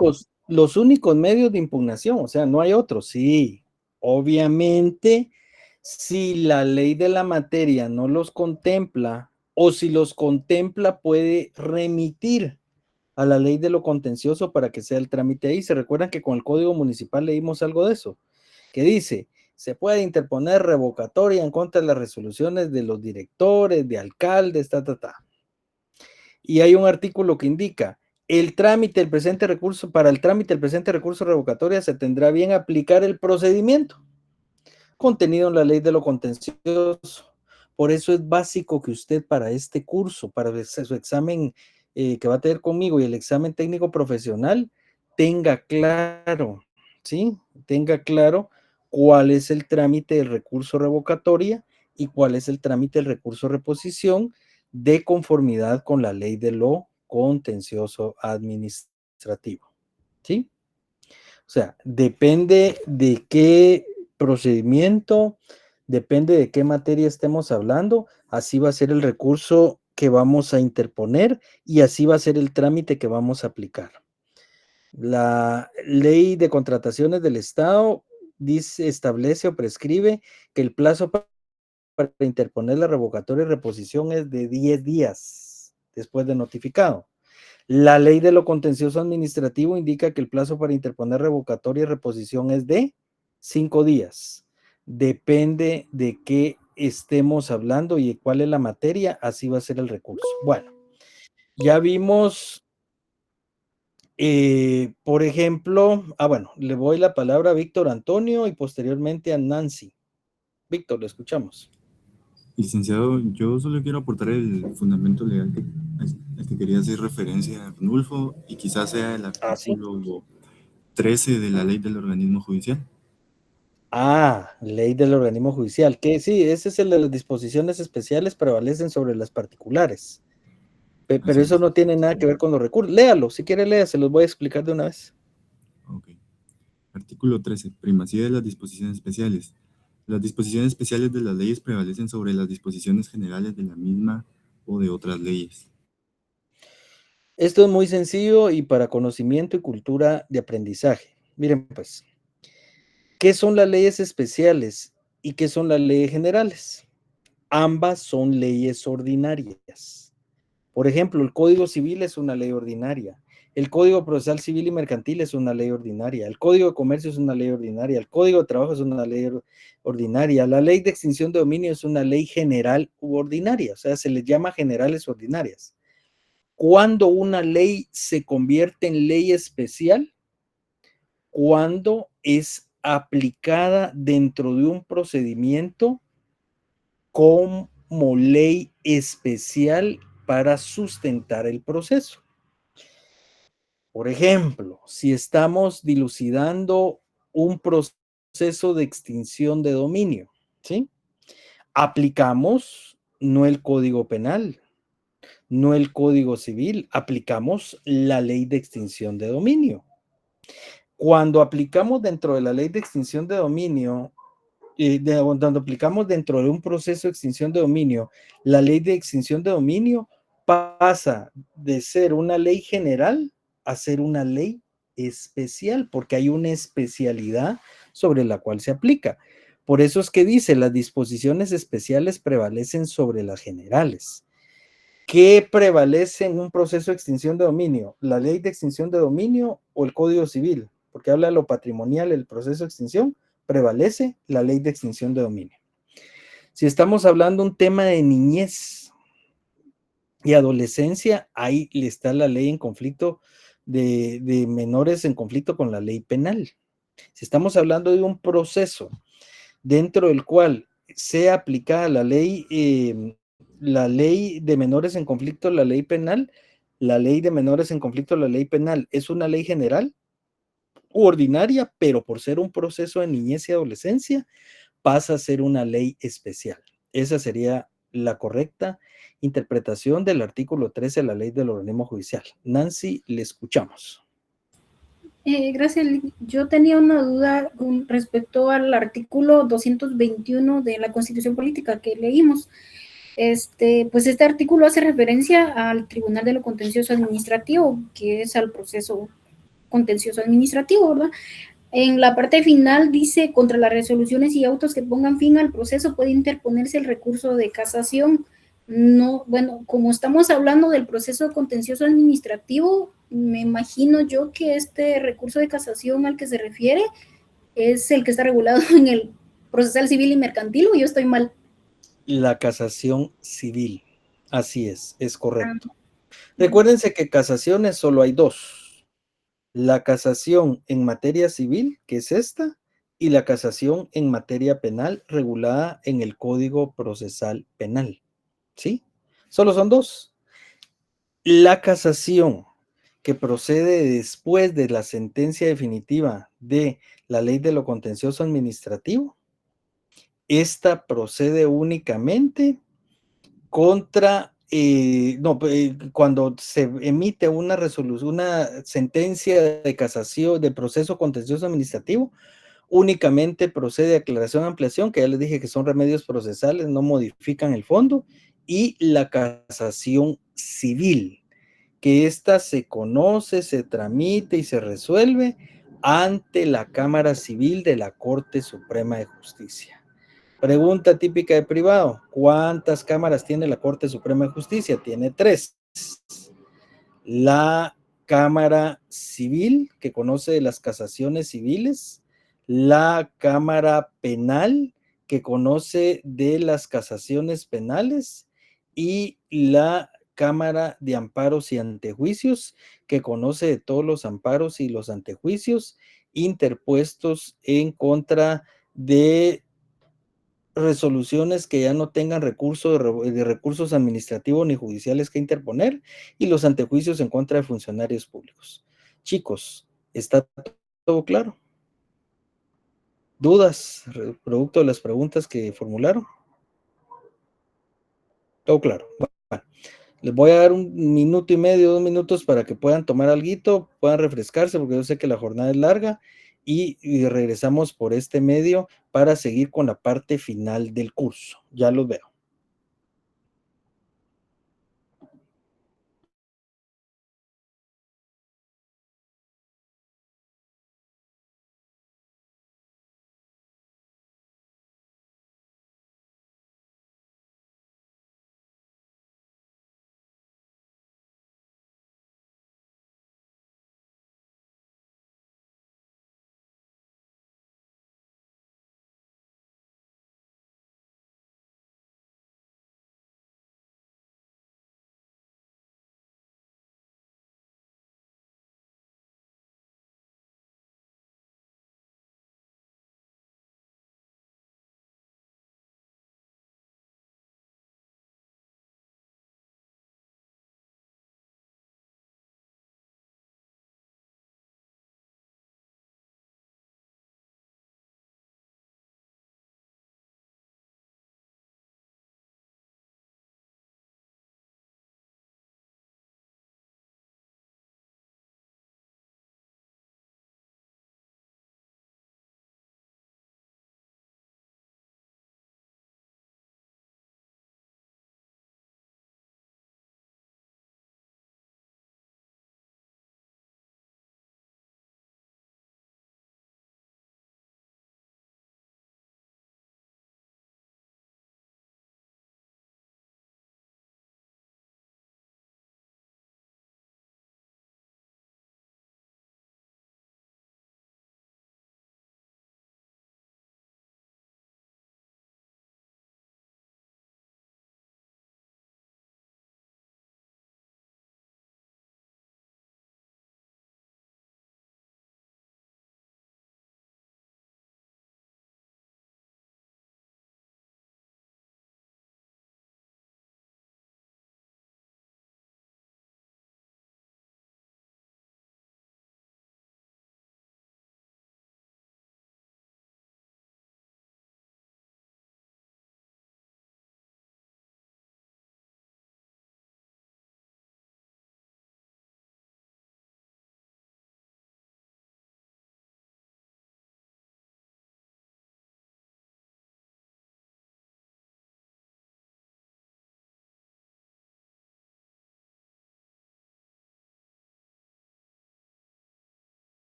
los únicos medios de impugnación, o sea, no hay otros. Sí, obviamente, si la ley de la materia no los contempla, o si los contempla, puede remitir a la ley de lo contencioso para que sea el trámite ahí. ¿Se recuerdan que con el Código Municipal leímos algo de eso? Que dice, se puede interponer revocatoria en contra de las resoluciones de los directores, de alcaldes, Y hay un artículo que indica, para el trámite del presente recurso revocatoria se tendrá bien aplicar el procedimiento contenido en la ley de lo contencioso. Por eso es básico que usted para este curso, para su examen que va a tener conmigo y el examen técnico profesional, tenga claro, ¿sí? Tenga claro cuál es el trámite del recurso revocatoria y cuál es el trámite del recurso reposición de conformidad con la ley de lo contencioso administrativo, ¿sí? O sea, depende de qué procedimiento, depende de qué materia estemos hablando, así va a ser el recurso que vamos a interponer y así va a ser el trámite que vamos a aplicar. La ley de contrataciones del Estado establece o prescribe que el plazo para interponer la revocatoria y reposición es de 10 días después de notificado. La ley de lo contencioso administrativo indica que el plazo para interponer revocatoria y reposición es de 5 días. Depende de qué estemos hablando y de cuál es la materia, así va a ser el recurso. Bueno, ya vimos, por ejemplo, le voy la palabra a Víctor Antonio y posteriormente a Nancy. Víctor, lo escuchamos. Licenciado, yo solo quiero aportar el fundamento legal al que quería hacer referencia a Arnulfo y quizás sea el artículo 13 de la ley del organismo judicial. Ley del organismo judicial, que sí, ese es el de las disposiciones especiales prevalecen sobre las particulares. Pero eso no tiene nada que ver con los recursos. Léalo, si quiere léalo, se los voy a explicar de una vez. Ok. Artículo 13. Primacía de las disposiciones especiales. Las disposiciones especiales de las leyes prevalecen sobre las disposiciones generales de la misma o de otras leyes. Esto es muy sencillo y para conocimiento y cultura de aprendizaje. Miren pues, ¿qué son las leyes especiales y qué son las leyes generales? Ambas son leyes ordinarias. Por ejemplo, el Código Civil es una ley ordinaria. El Código Procesal Civil y Mercantil es una ley ordinaria. El Código de Comercio es una ley ordinaria. El Código de Trabajo es una ley ordinaria. La Ley de Extinción de Dominio es una ley general u ordinaria. O sea, se les llama generales ordinarias. ¿Cuándo una ley se convierte en ley especial? Cuando es aplicada dentro de un procedimiento como ley especial para sustentar el proceso. Por ejemplo, si estamos dilucidando un proceso de extinción de dominio, ¿sí? Aplicamos no el Código Penal, no el Código Civil, aplicamos la ley de extinción de dominio. Cuando aplicamos dentro de la ley de extinción de dominio, cuando aplicamos dentro de un proceso de extinción de dominio, la ley de extinción de dominio pasa de ser una ley general a ser una ley especial, porque hay una especialidad sobre la cual se aplica. Por eso es que dice, las disposiciones especiales prevalecen sobre las generales. ¿Qué prevalece en un proceso de extinción de dominio? ¿La ley de extinción de dominio o el Código Civil? Porque habla de lo patrimonial, el proceso de extinción, prevalece la ley de extinción de dominio. Si estamos hablando de un tema de niñez y adolescencia, ahí le está la ley en conflicto de menores en conflicto con la ley penal. Si estamos hablando de un proceso dentro del cual sea aplicada la ley de menores en conflicto, la ley penal, la ley de menores en conflicto, la ley penal, es una ley general u ordinaria, pero por ser un proceso de niñez y adolescencia, pasa a ser una ley especial. Esa sería la correcta interpretación del artículo 13 de la ley del organismo judicial. Nancy, le escuchamos. Gracias. Yo tenía una duda con respecto al artículo 221 de la Constitución Política que leímos. Pues este artículo hace referencia al Tribunal de lo Contencioso Administrativo, que es al proceso contencioso administrativo, ¿verdad? En la parte final dice, contra las resoluciones y autos que pongan fin al proceso puede interponerse el recurso de casación. No, bueno, como estamos hablando del proceso contencioso administrativo, me imagino yo que este recurso de casación al que se refiere es el que está regulado en el procesal civil y mercantil, o yo estoy mal. La casación civil, así es correcto. Recuérdense que casaciones solo hay dos. La casación en materia civil, que es esta, y la casación en materia penal regulada en el Código Procesal Penal. ¿Sí? Solo son dos. La casación que procede después de la sentencia definitiva de la Ley de lo Contencioso Administrativo, esta procede únicamente contra, cuando se emite una resolución, una sentencia de casación, de proceso contencioso administrativo, únicamente procede aclaración, ampliación, que ya les dije que son remedios procesales, no modifican el fondo, y la casación civil, que ésta se conoce, se tramite y se resuelve ante la Cámara Civil de la Corte Suprema de Justicia. Pregunta típica de privado: ¿cuántas cámaras tiene la Corte Suprema de Justicia? Tiene 3. La Cámara Civil, que conoce de las casaciones civiles, la Cámara Penal, que conoce de las casaciones penales, y la Cámara de Amparos y Antejuicios, que conoce de todos los amparos y los antejuicios interpuestos en contra de resoluciones que ya no tengan recurso de recursos administrativos ni judiciales que interponer, y los antejuicios en contra de funcionarios públicos. Chicos, ¿está todo claro? ¿Dudas producto de las preguntas que formularon? Todo claro. Bueno, les voy a dar 1 minuto y medio, 2 minutos para que puedan tomar alguito, puedan refrescarse, porque yo sé que la jornada es larga, y regresamos por este medio para seguir con la parte final del curso. Ya los veo.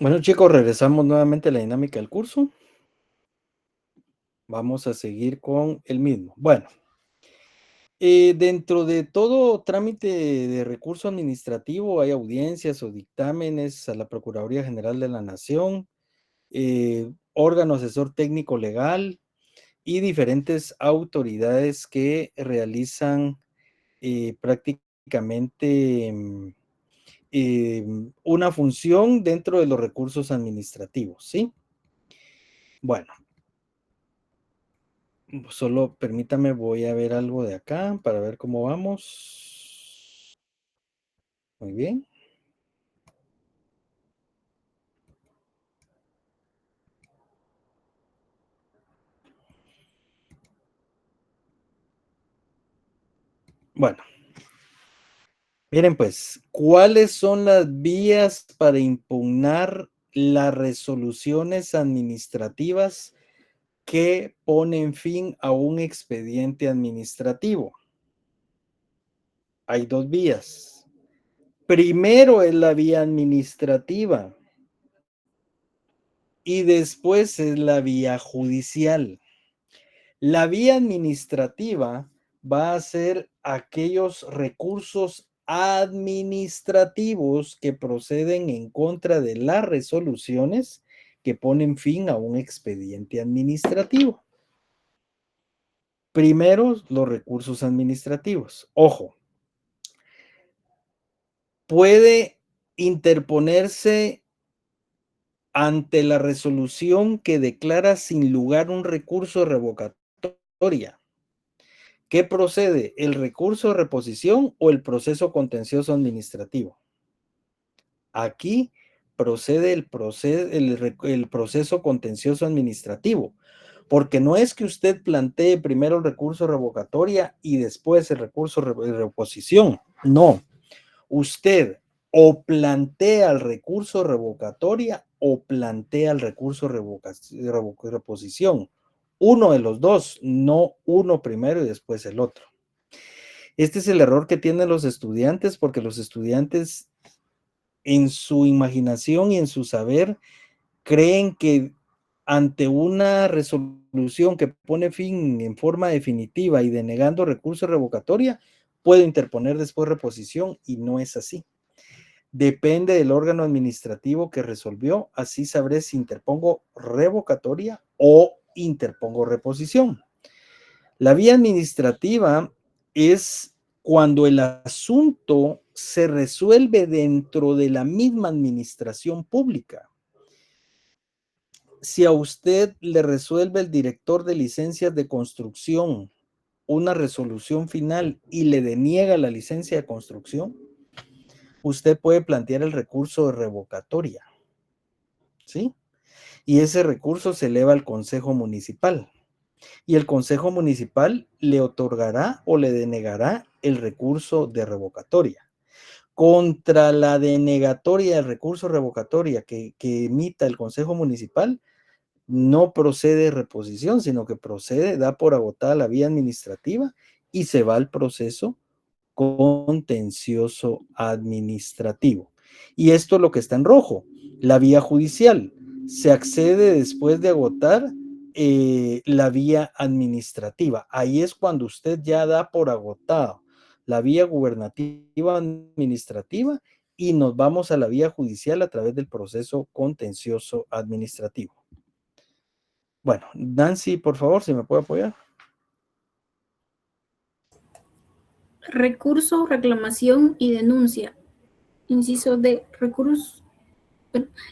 Bueno, chicos, regresamos nuevamente a la dinámica del curso. Vamos a seguir con el mismo. Bueno, dentro de todo trámite de recurso administrativo hay audiencias o dictámenes a la Procuraduría General de la Nación, órgano asesor técnico legal y diferentes autoridades que realizan prácticamente una función dentro de los recursos administrativos, ¿sí? Bueno, solo permítame, voy a ver algo de acá para ver cómo vamos. Muy bien. Bueno, miren pues, ¿cuáles son las vías para impugnar las resoluciones administrativas que ponen fin a un expediente administrativo? Hay dos vías. Primero es la vía administrativa y después es la vía judicial. La vía administrativa va a ser aquellos recursos administrativos que proceden en contra de las resoluciones que ponen fin a un expediente administrativo. Primero, los recursos administrativos. Ojo, puede interponerse ante la resolución que declara sin lugar un recurso revocatoria. ¿Qué procede? ¿El recurso de reposición o el proceso contencioso administrativo? Aquí procede el proceso contencioso administrativo, porque no es que usted plantee primero el recurso revocatoria y después el recurso de reposición. No, usted o plantea el recurso revocatoria o plantea el recurso reposición. Uno de los dos, no uno primero y después el otro. Este es el error que tienen los estudiantes, porque los estudiantes en su imaginación y en su saber creen que ante una resolución que pone fin en forma definitiva y denegando recurso revocatoria, puedo interponer después reposición, y no es así. Depende del órgano administrativo que resolvió, así sabré si interpongo revocatoria o interpongo reposición. La vía administrativa es cuando el asunto se resuelve dentro de la misma administración pública. Si a usted le resuelve el director de licencias de construcción una resolución final y le deniega la licencia de construcción, usted puede plantear el recurso de revocatoria, ¿sí? Y ese recurso se eleva al Consejo Municipal. Y el Consejo Municipal le otorgará o le denegará el recurso de revocatoria. Contra la denegatoria del recurso revocatoria que emita el Consejo Municipal, no procede reposición, sino que procede, da por agotada la vía administrativa y se va al proceso contencioso administrativo. Y esto es lo que está en rojo, la vía judicial. Se accede después de agotar la vía administrativa. Ahí es cuando usted ya da por agotado la vía gubernativa administrativa y nos vamos a la vía judicial a través del proceso contencioso administrativo. Bueno, Nancy, por favor, si me puede apoyar. Recurso, reclamación y denuncia. Inciso D. Recurso.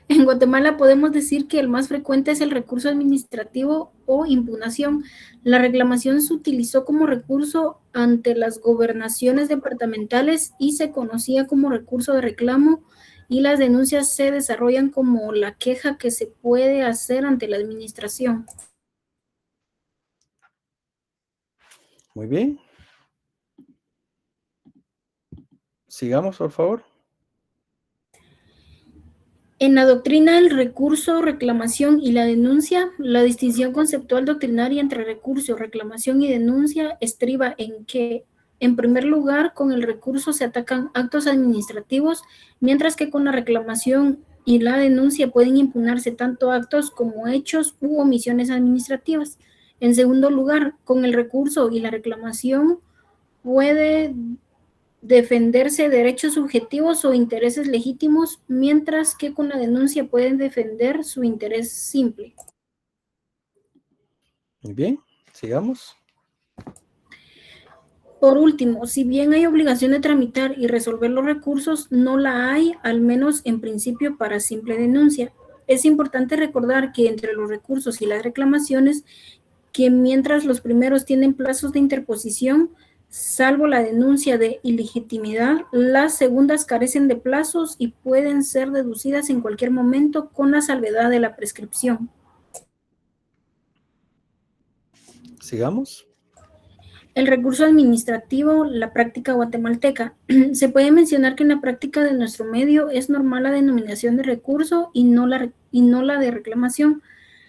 En Guatemala podemos decir que el más frecuente es el recurso administrativo o impugnación. La reclamación se utilizó como recurso ante las gobernaciones departamentales y se conocía como recurso de reclamo, y las denuncias se desarrollan como la queja que se puede hacer ante la administración. Muy bien. Sigamos, por favor. En la doctrina del recurso, reclamación y la denuncia, la distinción conceptual doctrinaria entre recurso, reclamación y denuncia estriba en que, en primer lugar, con el recurso se atacan actos administrativos, mientras que con la reclamación y la denuncia pueden impugnarse tanto actos como hechos u omisiones administrativas. En segundo lugar, con el recurso y la reclamación puede defenderse derechos subjetivos o intereses legítimos, mientras que con la denuncia pueden defender su interés simple. Muy bien, sigamos. Por último, si bien hay obligación de tramitar y resolver los recursos, no la hay, al menos en principio, para simple denuncia. Es importante recordar que entre los recursos y las reclamaciones, que mientras los primeros tienen plazos de interposición, salvo la denuncia de ilegitimidad, las segundas carecen de plazos y pueden ser deducidas en cualquier momento con la salvedad de la prescripción. Sigamos. El recurso administrativo, la práctica guatemalteca. Se puede mencionar que en la práctica de nuestro medio es normal la denominación de recurso y no la de reclamación,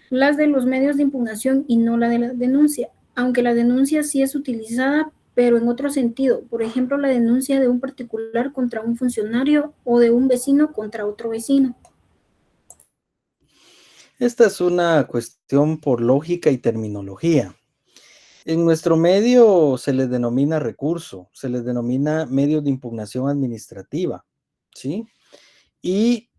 las de los medios de impugnación y no la de la denuncia, aunque la denuncia sí es utilizada, pero en otro sentido. Por ejemplo, la denuncia de un particular contra un funcionario o de un vecino contra otro vecino. Esta es una cuestión por lógica y terminología. En nuestro medio se les denomina recurso, se les denomina medio de impugnación administrativa, ¿sí? Y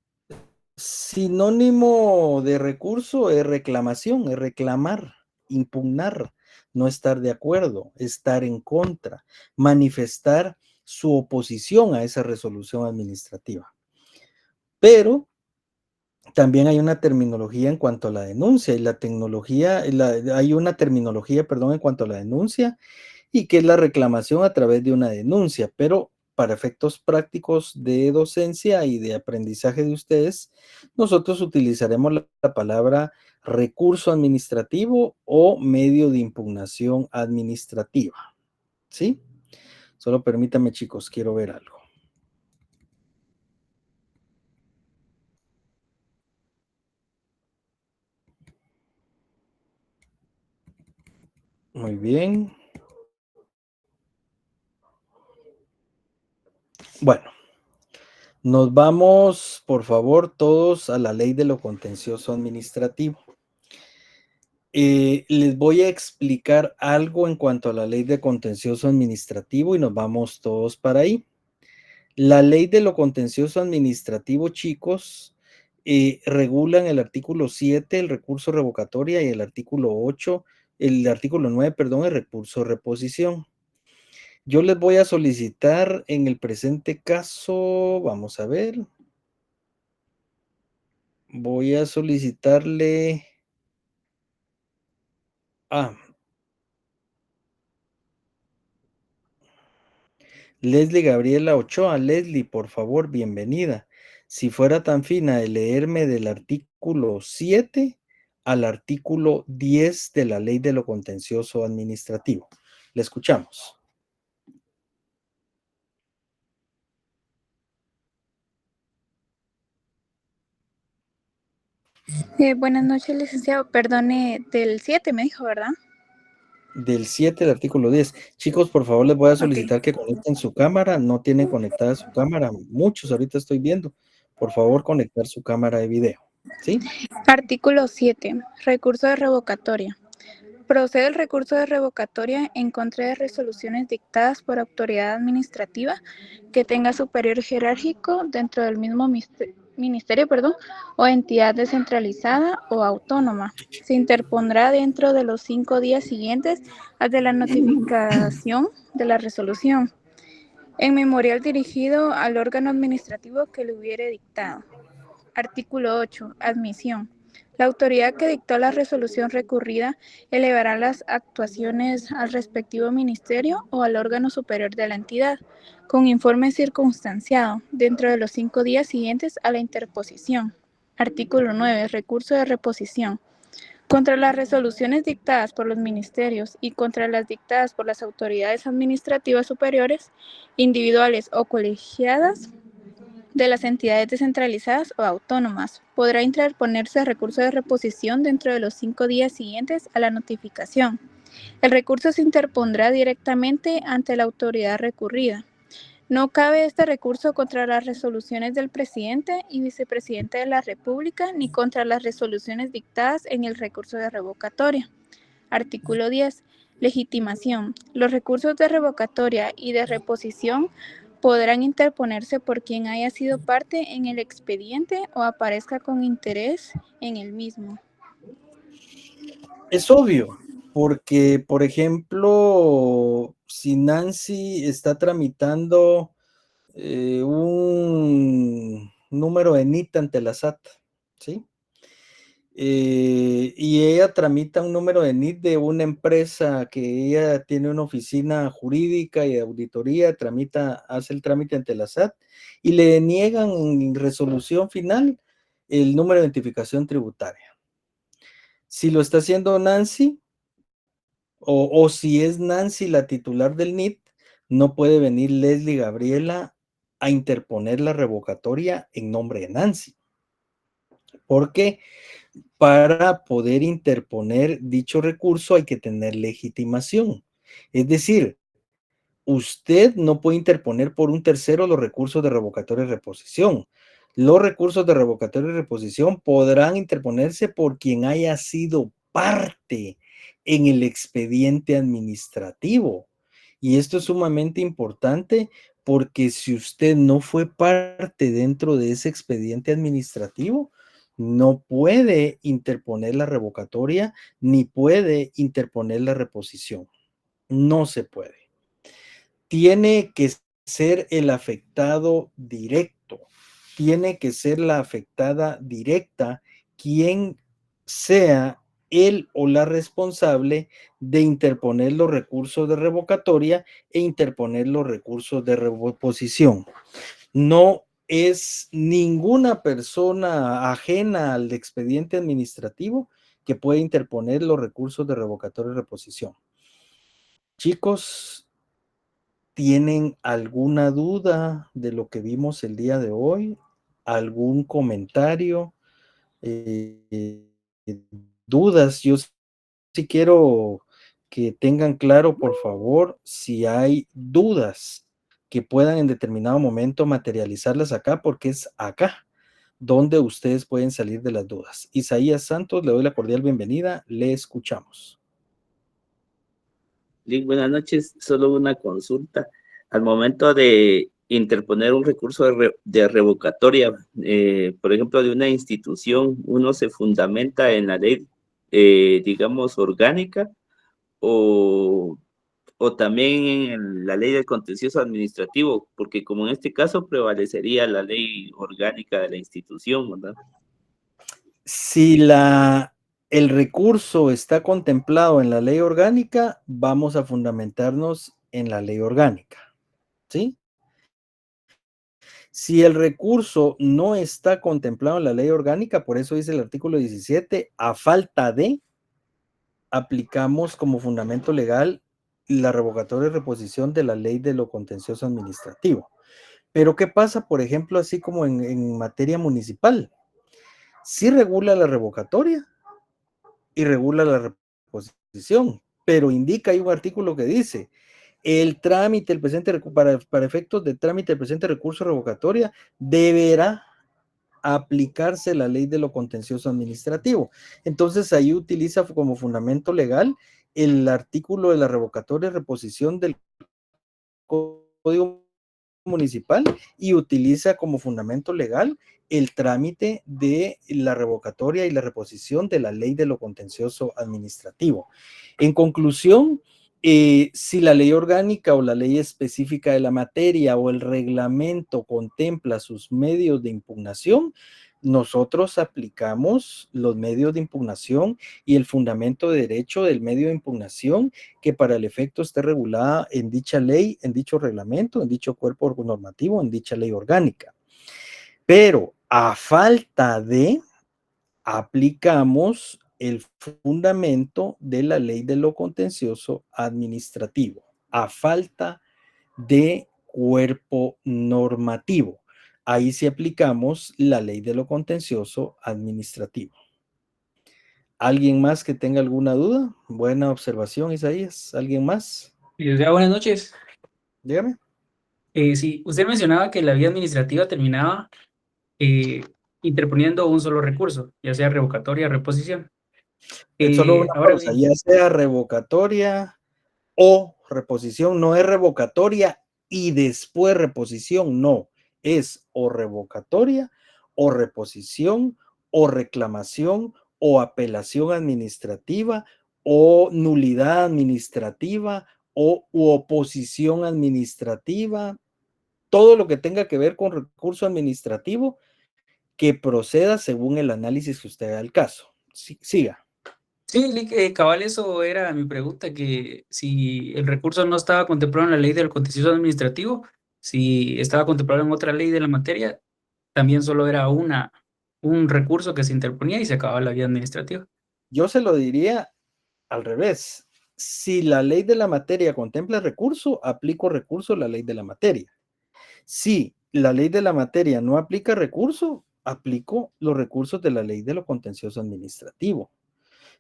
sinónimo de recurso es reclamación, es reclamar, impugnar, no estar de acuerdo, estar en contra, manifestar su oposición a esa resolución administrativa. Pero también hay una terminología en cuanto a la denuncia, y hay una terminología, perdón, en cuanto a la denuncia, y que es la reclamación a través de una denuncia, pero para efectos prácticos de docencia y de aprendizaje de ustedes, nosotros utilizaremos la palabra recurso administrativo o medio de impugnación administrativa, ¿sí? Solo permítanme, chicos, quiero ver algo. Muy bien. Bueno, nos vamos, por favor, todos a la ley de lo contencioso administrativo. Les voy a explicar algo en cuanto a la ley de contencioso administrativo y nos vamos todos para ahí. La ley de lo contencioso administrativo, chicos, regula en el artículo 7 el recurso revocatoria y el artículo 9, perdón, el recurso reposición. Yo les voy a solicitar en el presente caso, vamos a ver, voy a solicitarle Leslie Gabriela Ochoa. Leslie, por favor, bienvenida. Si fuera tan fina de leerme del artículo 7 al artículo 10 de la ley de lo contencioso administrativo. Le escuchamos. Buenas noches, licenciado. Perdone, del 7 me dijo, ¿verdad? Del 7 al artículo 10. Chicos, por favor, les voy a solicitar que conecten su cámara. No tienen conectada su cámara. Muchos ahorita estoy viendo. Por favor, conectar su cámara de video. ¿Sí? Artículo 7. Recurso de revocatoria. Procede el recurso de revocatoria en contra de resoluciones dictadas por autoridad administrativa que tenga superior jerárquico dentro del mismo ministerio, o entidad descentralizada o autónoma. Se interpondrá dentro de los 5 días siguientes al de la notificación de la resolución, en memorial dirigido al órgano administrativo que le hubiere dictado. Artículo 8. Admisión. La autoridad que dictó la resolución recurrida elevará las actuaciones al respectivo ministerio o al órgano superior de la entidad, con informe circunstanciado, dentro de los 5 días siguientes a la interposición. Artículo 9. Recurso de reposición. Contra las resoluciones dictadas por los ministerios y contra las dictadas por las autoridades administrativas superiores, individuales o colegiadas, de las entidades descentralizadas o autónomas, podrá interponerse recurso de reposición dentro de los 5 días siguientes a la notificación. El recurso se interpondrá directamente ante la autoridad recurrida. No cabe este recurso contra las resoluciones del presidente y vicepresidente de la República ni contra las resoluciones dictadas en el recurso de revocatoria. Artículo 10. Legitimación. Los recursos de revocatoria y de reposición podrán interponerse por quien haya sido parte en el expediente o aparezca con interés en el mismo. Es obvio, porque, por ejemplo, si Nancy está tramitando un número de NIT ante la SAT, ¿sí? Y ella tramita un número de NIT de una empresa que ella tiene una oficina jurídica y de auditoría, hace el trámite ante la SAT y le niegan en resolución final el número de identificación tributaria. Si lo está haciendo Nancy, o si es Nancy la titular del NIT, no puede venir Leslie Gabriela a interponer la revocatoria en nombre de Nancy. Porque para poder interponer dicho recurso hay que tener legitimación. Es decir, usted no puede interponer por un tercero los recursos de revocatoria y reposición. Los recursos de revocatoria y reposición podrán interponerse por quien haya sido parte en el expediente administrativo. Y esto es sumamente importante porque si usted no fue parte dentro de ese expediente administrativo, no puede interponer la revocatoria ni puede interponer la reposición. No se puede. Tiene que ser el afectado directo, tiene que ser la afectada directa quien sea él o la responsable de interponer los recursos de revocatoria e interponer los recursos de reposición. No es ninguna persona ajena al expediente administrativo que puede interponer los recursos de revocatoria y reposición. Chicos, ¿tienen alguna duda de lo que vimos el día de hoy? ¿Algún comentario? ¿Dudas? Yo sí quiero que tengan claro, por favor, si hay dudas que puedan en determinado momento materializarlas acá, porque es acá donde ustedes pueden salir de las dudas. Isaías Santos, le doy la cordial bienvenida, le escuchamos. Lick, buenas noches. Solo una consulta. Al momento de interponer un recurso de revocatoria, por ejemplo, de una institución, ¿uno se fundamenta en la ley, digamos, orgánica o también en la ley del contencioso administrativo? Porque como en este caso prevalecería la ley orgánica de la institución, ¿verdad? Si el recurso está contemplado en la ley orgánica, vamos a fundamentarnos en la ley orgánica, ¿sí? Si el recurso no está contemplado en la ley orgánica, por eso dice el artículo 17, a falta de, aplicamos como fundamento legal la revocatoria y reposición de la ley de lo contencioso administrativo. Pero ¿qué pasa, por ejemplo, así como en materia municipal? Sí regula la revocatoria y regula la reposición, pero indica ahí un artículo que dice, el trámite, el presente, para efectos de trámite del presente recurso revocatoria, deberá aplicarse la ley de lo contencioso administrativo. Entonces ahí utiliza como fundamento legal el artículo de la revocatoria y reposición del Código Municipal y utiliza como fundamento legal el trámite de la revocatoria y la reposición de la ley de lo contencioso administrativo. En conclusión, si la ley orgánica o la ley específica de la materia o el reglamento contempla sus medios de impugnación, nosotros aplicamos los medios de impugnación y el fundamento de derecho del medio de impugnación que para el efecto esté regulada en dicha ley, en dicho reglamento, en dicho cuerpo normativo, en dicha ley orgánica. Pero a falta de, aplicamos el fundamento de la ley de lo contencioso administrativo, a falta de cuerpo normativo. Ahí sí aplicamos la ley de lo contencioso administrativo. ¿Alguien más que tenga alguna duda? Buena observación, Isaías. ¿Alguien más? Buenas noches. Dígame. Sí, usted mencionaba que la vía administrativa terminaba eh, interponiendo un solo recurso, ya sea revocatoria o reposición. Solo una Ahora pausa, bien, ya sea revocatoria o reposición, no es revocatoria y después reposición, no, es o revocatoria o reposición o reclamación o apelación administrativa o nulidad administrativa o u oposición administrativa, todo lo que tenga que ver con recurso administrativo que proceda según el análisis que usted haga del caso. Sí, siga. sí, cabal, eso era mi pregunta, que si el recurso no estaba contemplado en la ley del contencioso administrativo, si estaba contemplado en otra ley de la materia, también solo era un recurso que se interponía y se acababa la vía administrativa. Yo se lo diría al revés. Si la ley de la materia contempla recurso, aplico recurso a la ley de la materia. Si la ley de la materia no aplica recurso, aplico los recursos de la ley de lo contencioso administrativo.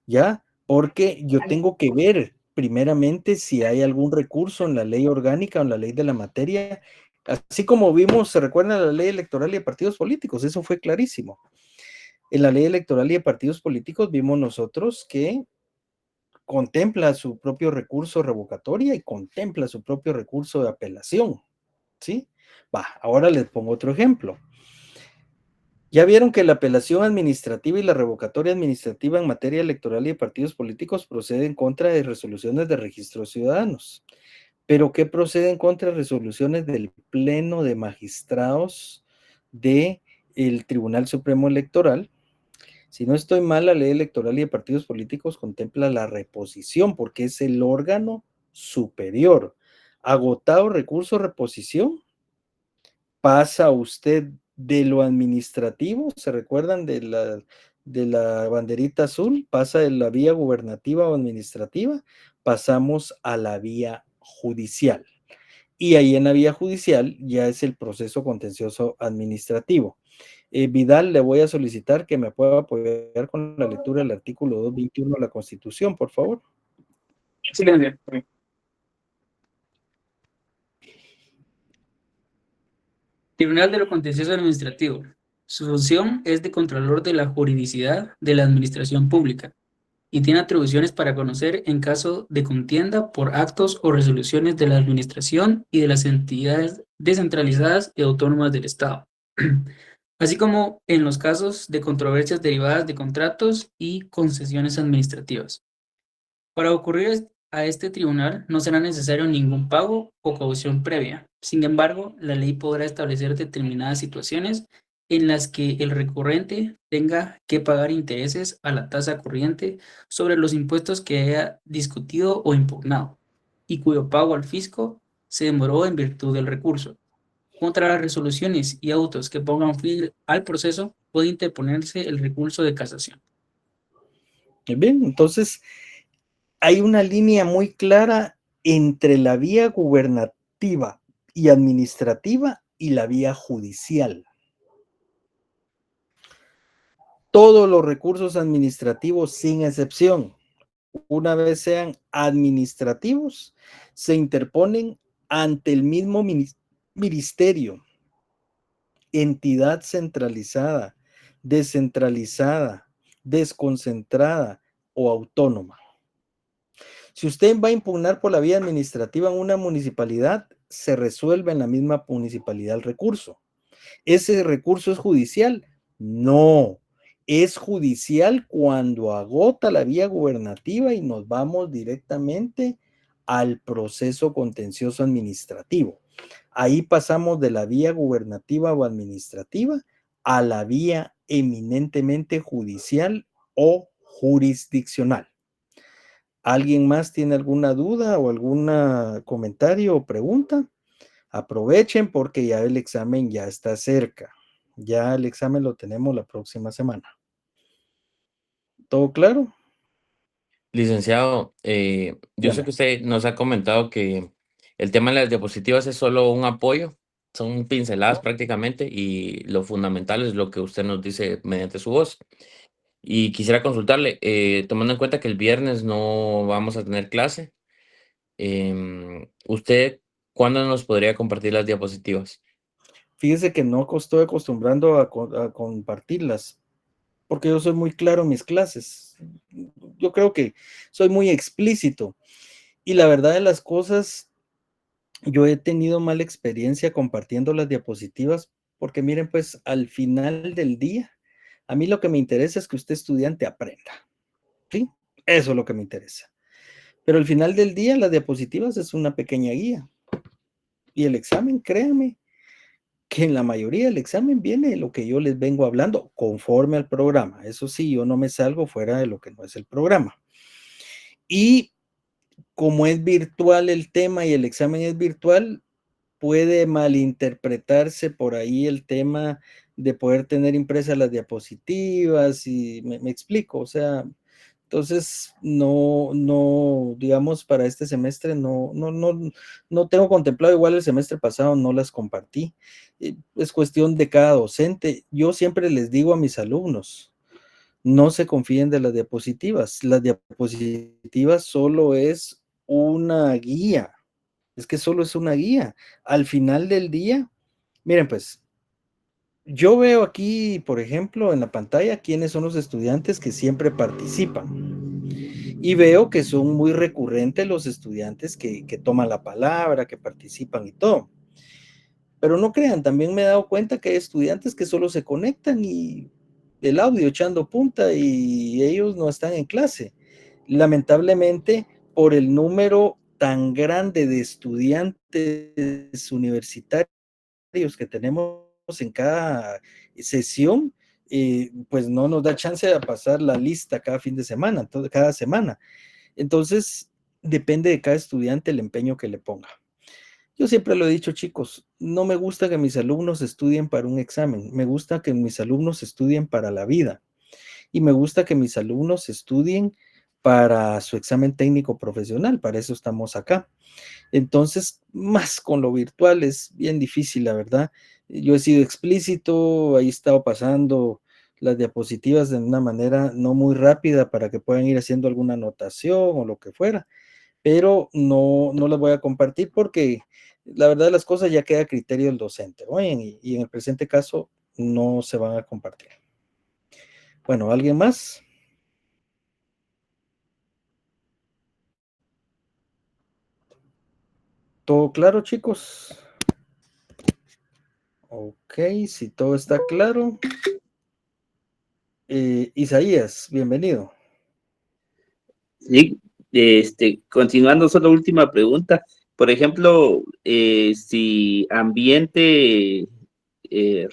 ¿Ya? Porque yo tengo que ver primeramente si hay algún recurso en la ley orgánica o en la ley de la materia, así como vimos, se recuerda la ley electoral y de partidos políticos, eso fue clarísimo. En la ley electoral y de partidos políticos vimos nosotros que contempla su propio recurso revocatoria y contempla su propio recurso de apelación, ¿sí? Va, ahora les pongo otro ejemplo. Ya vieron que la apelación administrativa y la revocatoria administrativa en materia electoral y de partidos políticos procede en contra de resoluciones de registros ciudadanos. ¿Pero qué procede en contra de resoluciones del Pleno de Magistrados del Tribunal Supremo Electoral? Si no estoy mal, la ley electoral y de partidos políticos contempla la reposición porque es el órgano superior. Agotado recurso reposición, pasa usted de lo administrativo, ¿se recuerdan de la banderita azul? Pasa de la vía gubernativa o administrativa, pasamos a la vía judicial. Y ahí en la vía judicial ya es el proceso contencioso administrativo. Vidal, le voy a solicitar que me pueda apoyar con la lectura del artículo 221 de la Constitución, por favor. Silencio. Tribunal de lo Contencioso Administrativo. Su función es de controlador de la juridicidad de la administración pública y tiene atribuciones para conocer en caso de contienda por actos o resoluciones de la administración y de las entidades descentralizadas y autónomas del Estado, así como en los casos de controversias derivadas de contratos y concesiones administrativas. Para ocurrir a este tribunal no será necesario ningún pago o caución previa. Sin embargo, la ley podrá establecer determinadas situaciones en las que el recurrente tenga que pagar intereses a la tasa corriente sobre los impuestos que haya discutido o impugnado, y cuyo pago al fisco se demoró en virtud del recurso. Contra las resoluciones y autos que pongan fin al proceso, puede interponerse el recurso de casación. Bien, entonces hay una línea muy clara entre la vía gubernativa y administrativa y la vía judicial. Todos los recursos administrativos, sin excepción, una vez sean administrativos, se interponen ante el mismo ministerio, entidad centralizada, descentralizada, desconcentrada o autónoma. Si usted va a impugnar por la vía administrativa en una municipalidad, se resuelve en la misma municipalidad el recurso. ¿Ese recurso es judicial? No, es judicial cuando agota la vía gubernativa y nos vamos directamente al proceso contencioso administrativo. Ahí pasamos de la vía gubernativa o administrativa a la vía eminentemente judicial o jurisdiccional. ¿Alguien más tiene alguna duda o algún comentario o pregunta? Aprovechen porque ya el examen ya está cerca. Ya el examen lo tenemos la próxima semana. ¿Todo claro? Licenciado, yo sé que usted nos ha comentado que el tema de las diapositivas es solo un apoyo, son pinceladas prácticamente y lo fundamental es lo que usted nos dice mediante su voz. Y quisiera consultarle, tomando en cuenta que el viernes no vamos a tener clase, ¿usted ¿Cuándo nos podría compartir las diapositivas? Fíjese que no estoy acostumbrando a compartirlas, porque yo soy muy claro en mis clases. Yo creo que soy muy explícito. Y la verdad de las cosas, yo he tenido mala experiencia compartiendo las diapositivas, porque miren, pues al final del día, a mí lo que me interesa es que usted estudiante aprenda, ¿sí? Eso es lo que me interesa. Pero al final del día, las diapositivas es una pequeña guía. Y el examen, créanme, que en la mayoría del examen viene de lo que yo les vengo hablando conforme al programa. Eso sí, yo no me salgo fuera de lo que no es el programa. Y como es virtual el tema y el examen es virtual, puede malinterpretarse por ahí el tema de poder tener impresas las diapositivas y me explico, o sea, entonces no, digamos, para este semestre no tengo contemplado, igual el semestre pasado no las compartí. Es cuestión de cada docente. Yo siempre les digo a mis alumnos, no se confíen de las diapositivas solo es una guía, es que solo es una guía. Al final del día, miren pues, yo veo aquí, por ejemplo, en la pantalla, quiénes son los estudiantes que siempre participan. Y veo que son muy recurrentes los estudiantes que toman la palabra, que participan y todo. Pero no crean, también me he dado cuenta que hay estudiantes que solo se conectan y el audio echando punta y ellos no están en clase. Lamentablemente, por el número tan grande de estudiantes universitarios que tenemos en cada sesión, pues no nos da chance de pasar la lista cada fin de semana, cada semana. Entonces, depende de cada estudiante el empeño que le ponga. Yo siempre lo he dicho, chicos, no me gusta que mis alumnos estudien para un examen, me gusta que mis alumnos estudien para la vida y me gusta que mis alumnos estudien para su examen técnico profesional, para eso estamos acá. Entonces, más con lo virtual es bien difícil, la verdad. Yo he sido explícito, ahí he estado pasando las diapositivas de una manera no muy rápida para que puedan ir haciendo alguna anotación o lo que fuera, pero no las voy a compartir porque la verdad de las cosas ya queda a criterio del docente, oye, y en el presente caso no se van a compartir. Bueno, ¿alguien más? ¿Todo claro, chicos? Ok, si todo está claro. Isaías, bienvenido. Sí, continuando, solo última pregunta. Por ejemplo, si ambiente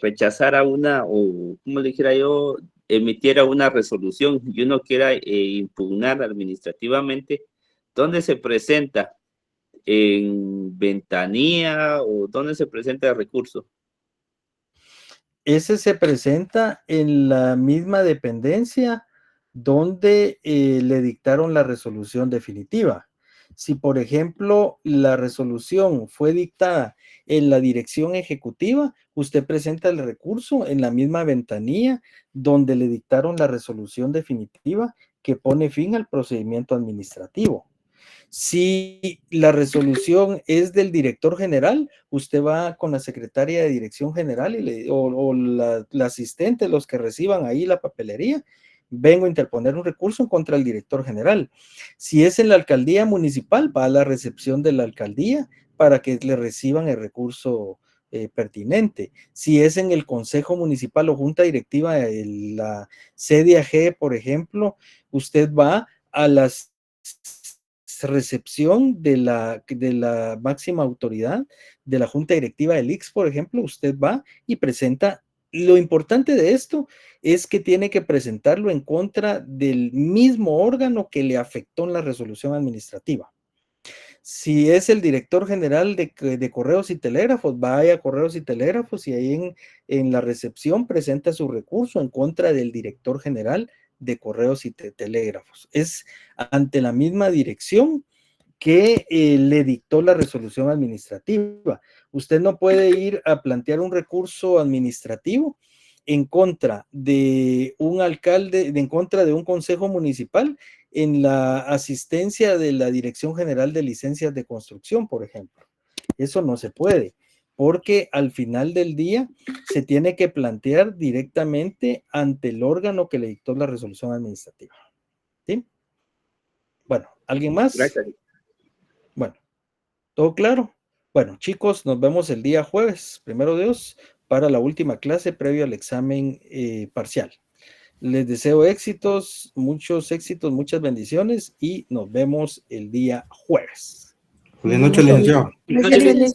rechazara una, o como le dijera yo, emitiera una resolución y uno quiera impugnar administrativamente, ¿dónde se presenta? ¿En ventanilla o dónde se presenta el recurso? Ese se presenta en la misma dependencia donde le dictaron la resolución definitiva. Si, por ejemplo, la resolución fue dictada en la dirección ejecutiva, usted presenta el recurso en la misma ventanilla donde le dictaron la resolución definitiva que pone fin al procedimiento administrativo. Si la resolución es del director general, usted va con la secretaria de dirección general o la asistente, los que reciban ahí la papelería, vengo a interponer un recurso contra el director general. Si es en la alcaldía municipal, va a la recepción de la alcaldía para que le reciban el recurso pertinente. Si es en el consejo municipal o junta directiva de la CDAG, por ejemplo, usted va a las recepción de la máxima autoridad de la junta directiva del IX, por ejemplo, usted va y presenta. Lo importante de esto es que tiene que presentarlo en contra del mismo órgano que le afectó en la resolución administrativa. Si es el director general de correos y telégrafos, vaya a correos y telégrafos y ahí en la recepción presenta su recurso en contra del director general de correos y telégrafos. Es ante la misma dirección que le dictó la resolución administrativa. Usted no puede ir a plantear un recurso administrativo en contra de un alcalde, en contra de un consejo municipal en la asistencia de la Dirección General de Licencias de Construcción, por ejemplo. Eso no se puede, porque al final del día se tiene que plantear directamente ante el órgano que le dictó la resolución administrativa. ¿Sí? Bueno, ¿alguien más? Gracias. Bueno, ¿todo claro? Bueno, chicos, nos vemos el día jueves, primero Dios, para la última clase previo al examen parcial. Les deseo éxitos, muchos éxitos, muchas bendiciones y nos vemos el día jueves. Buenas noches, licenciado. Gracias.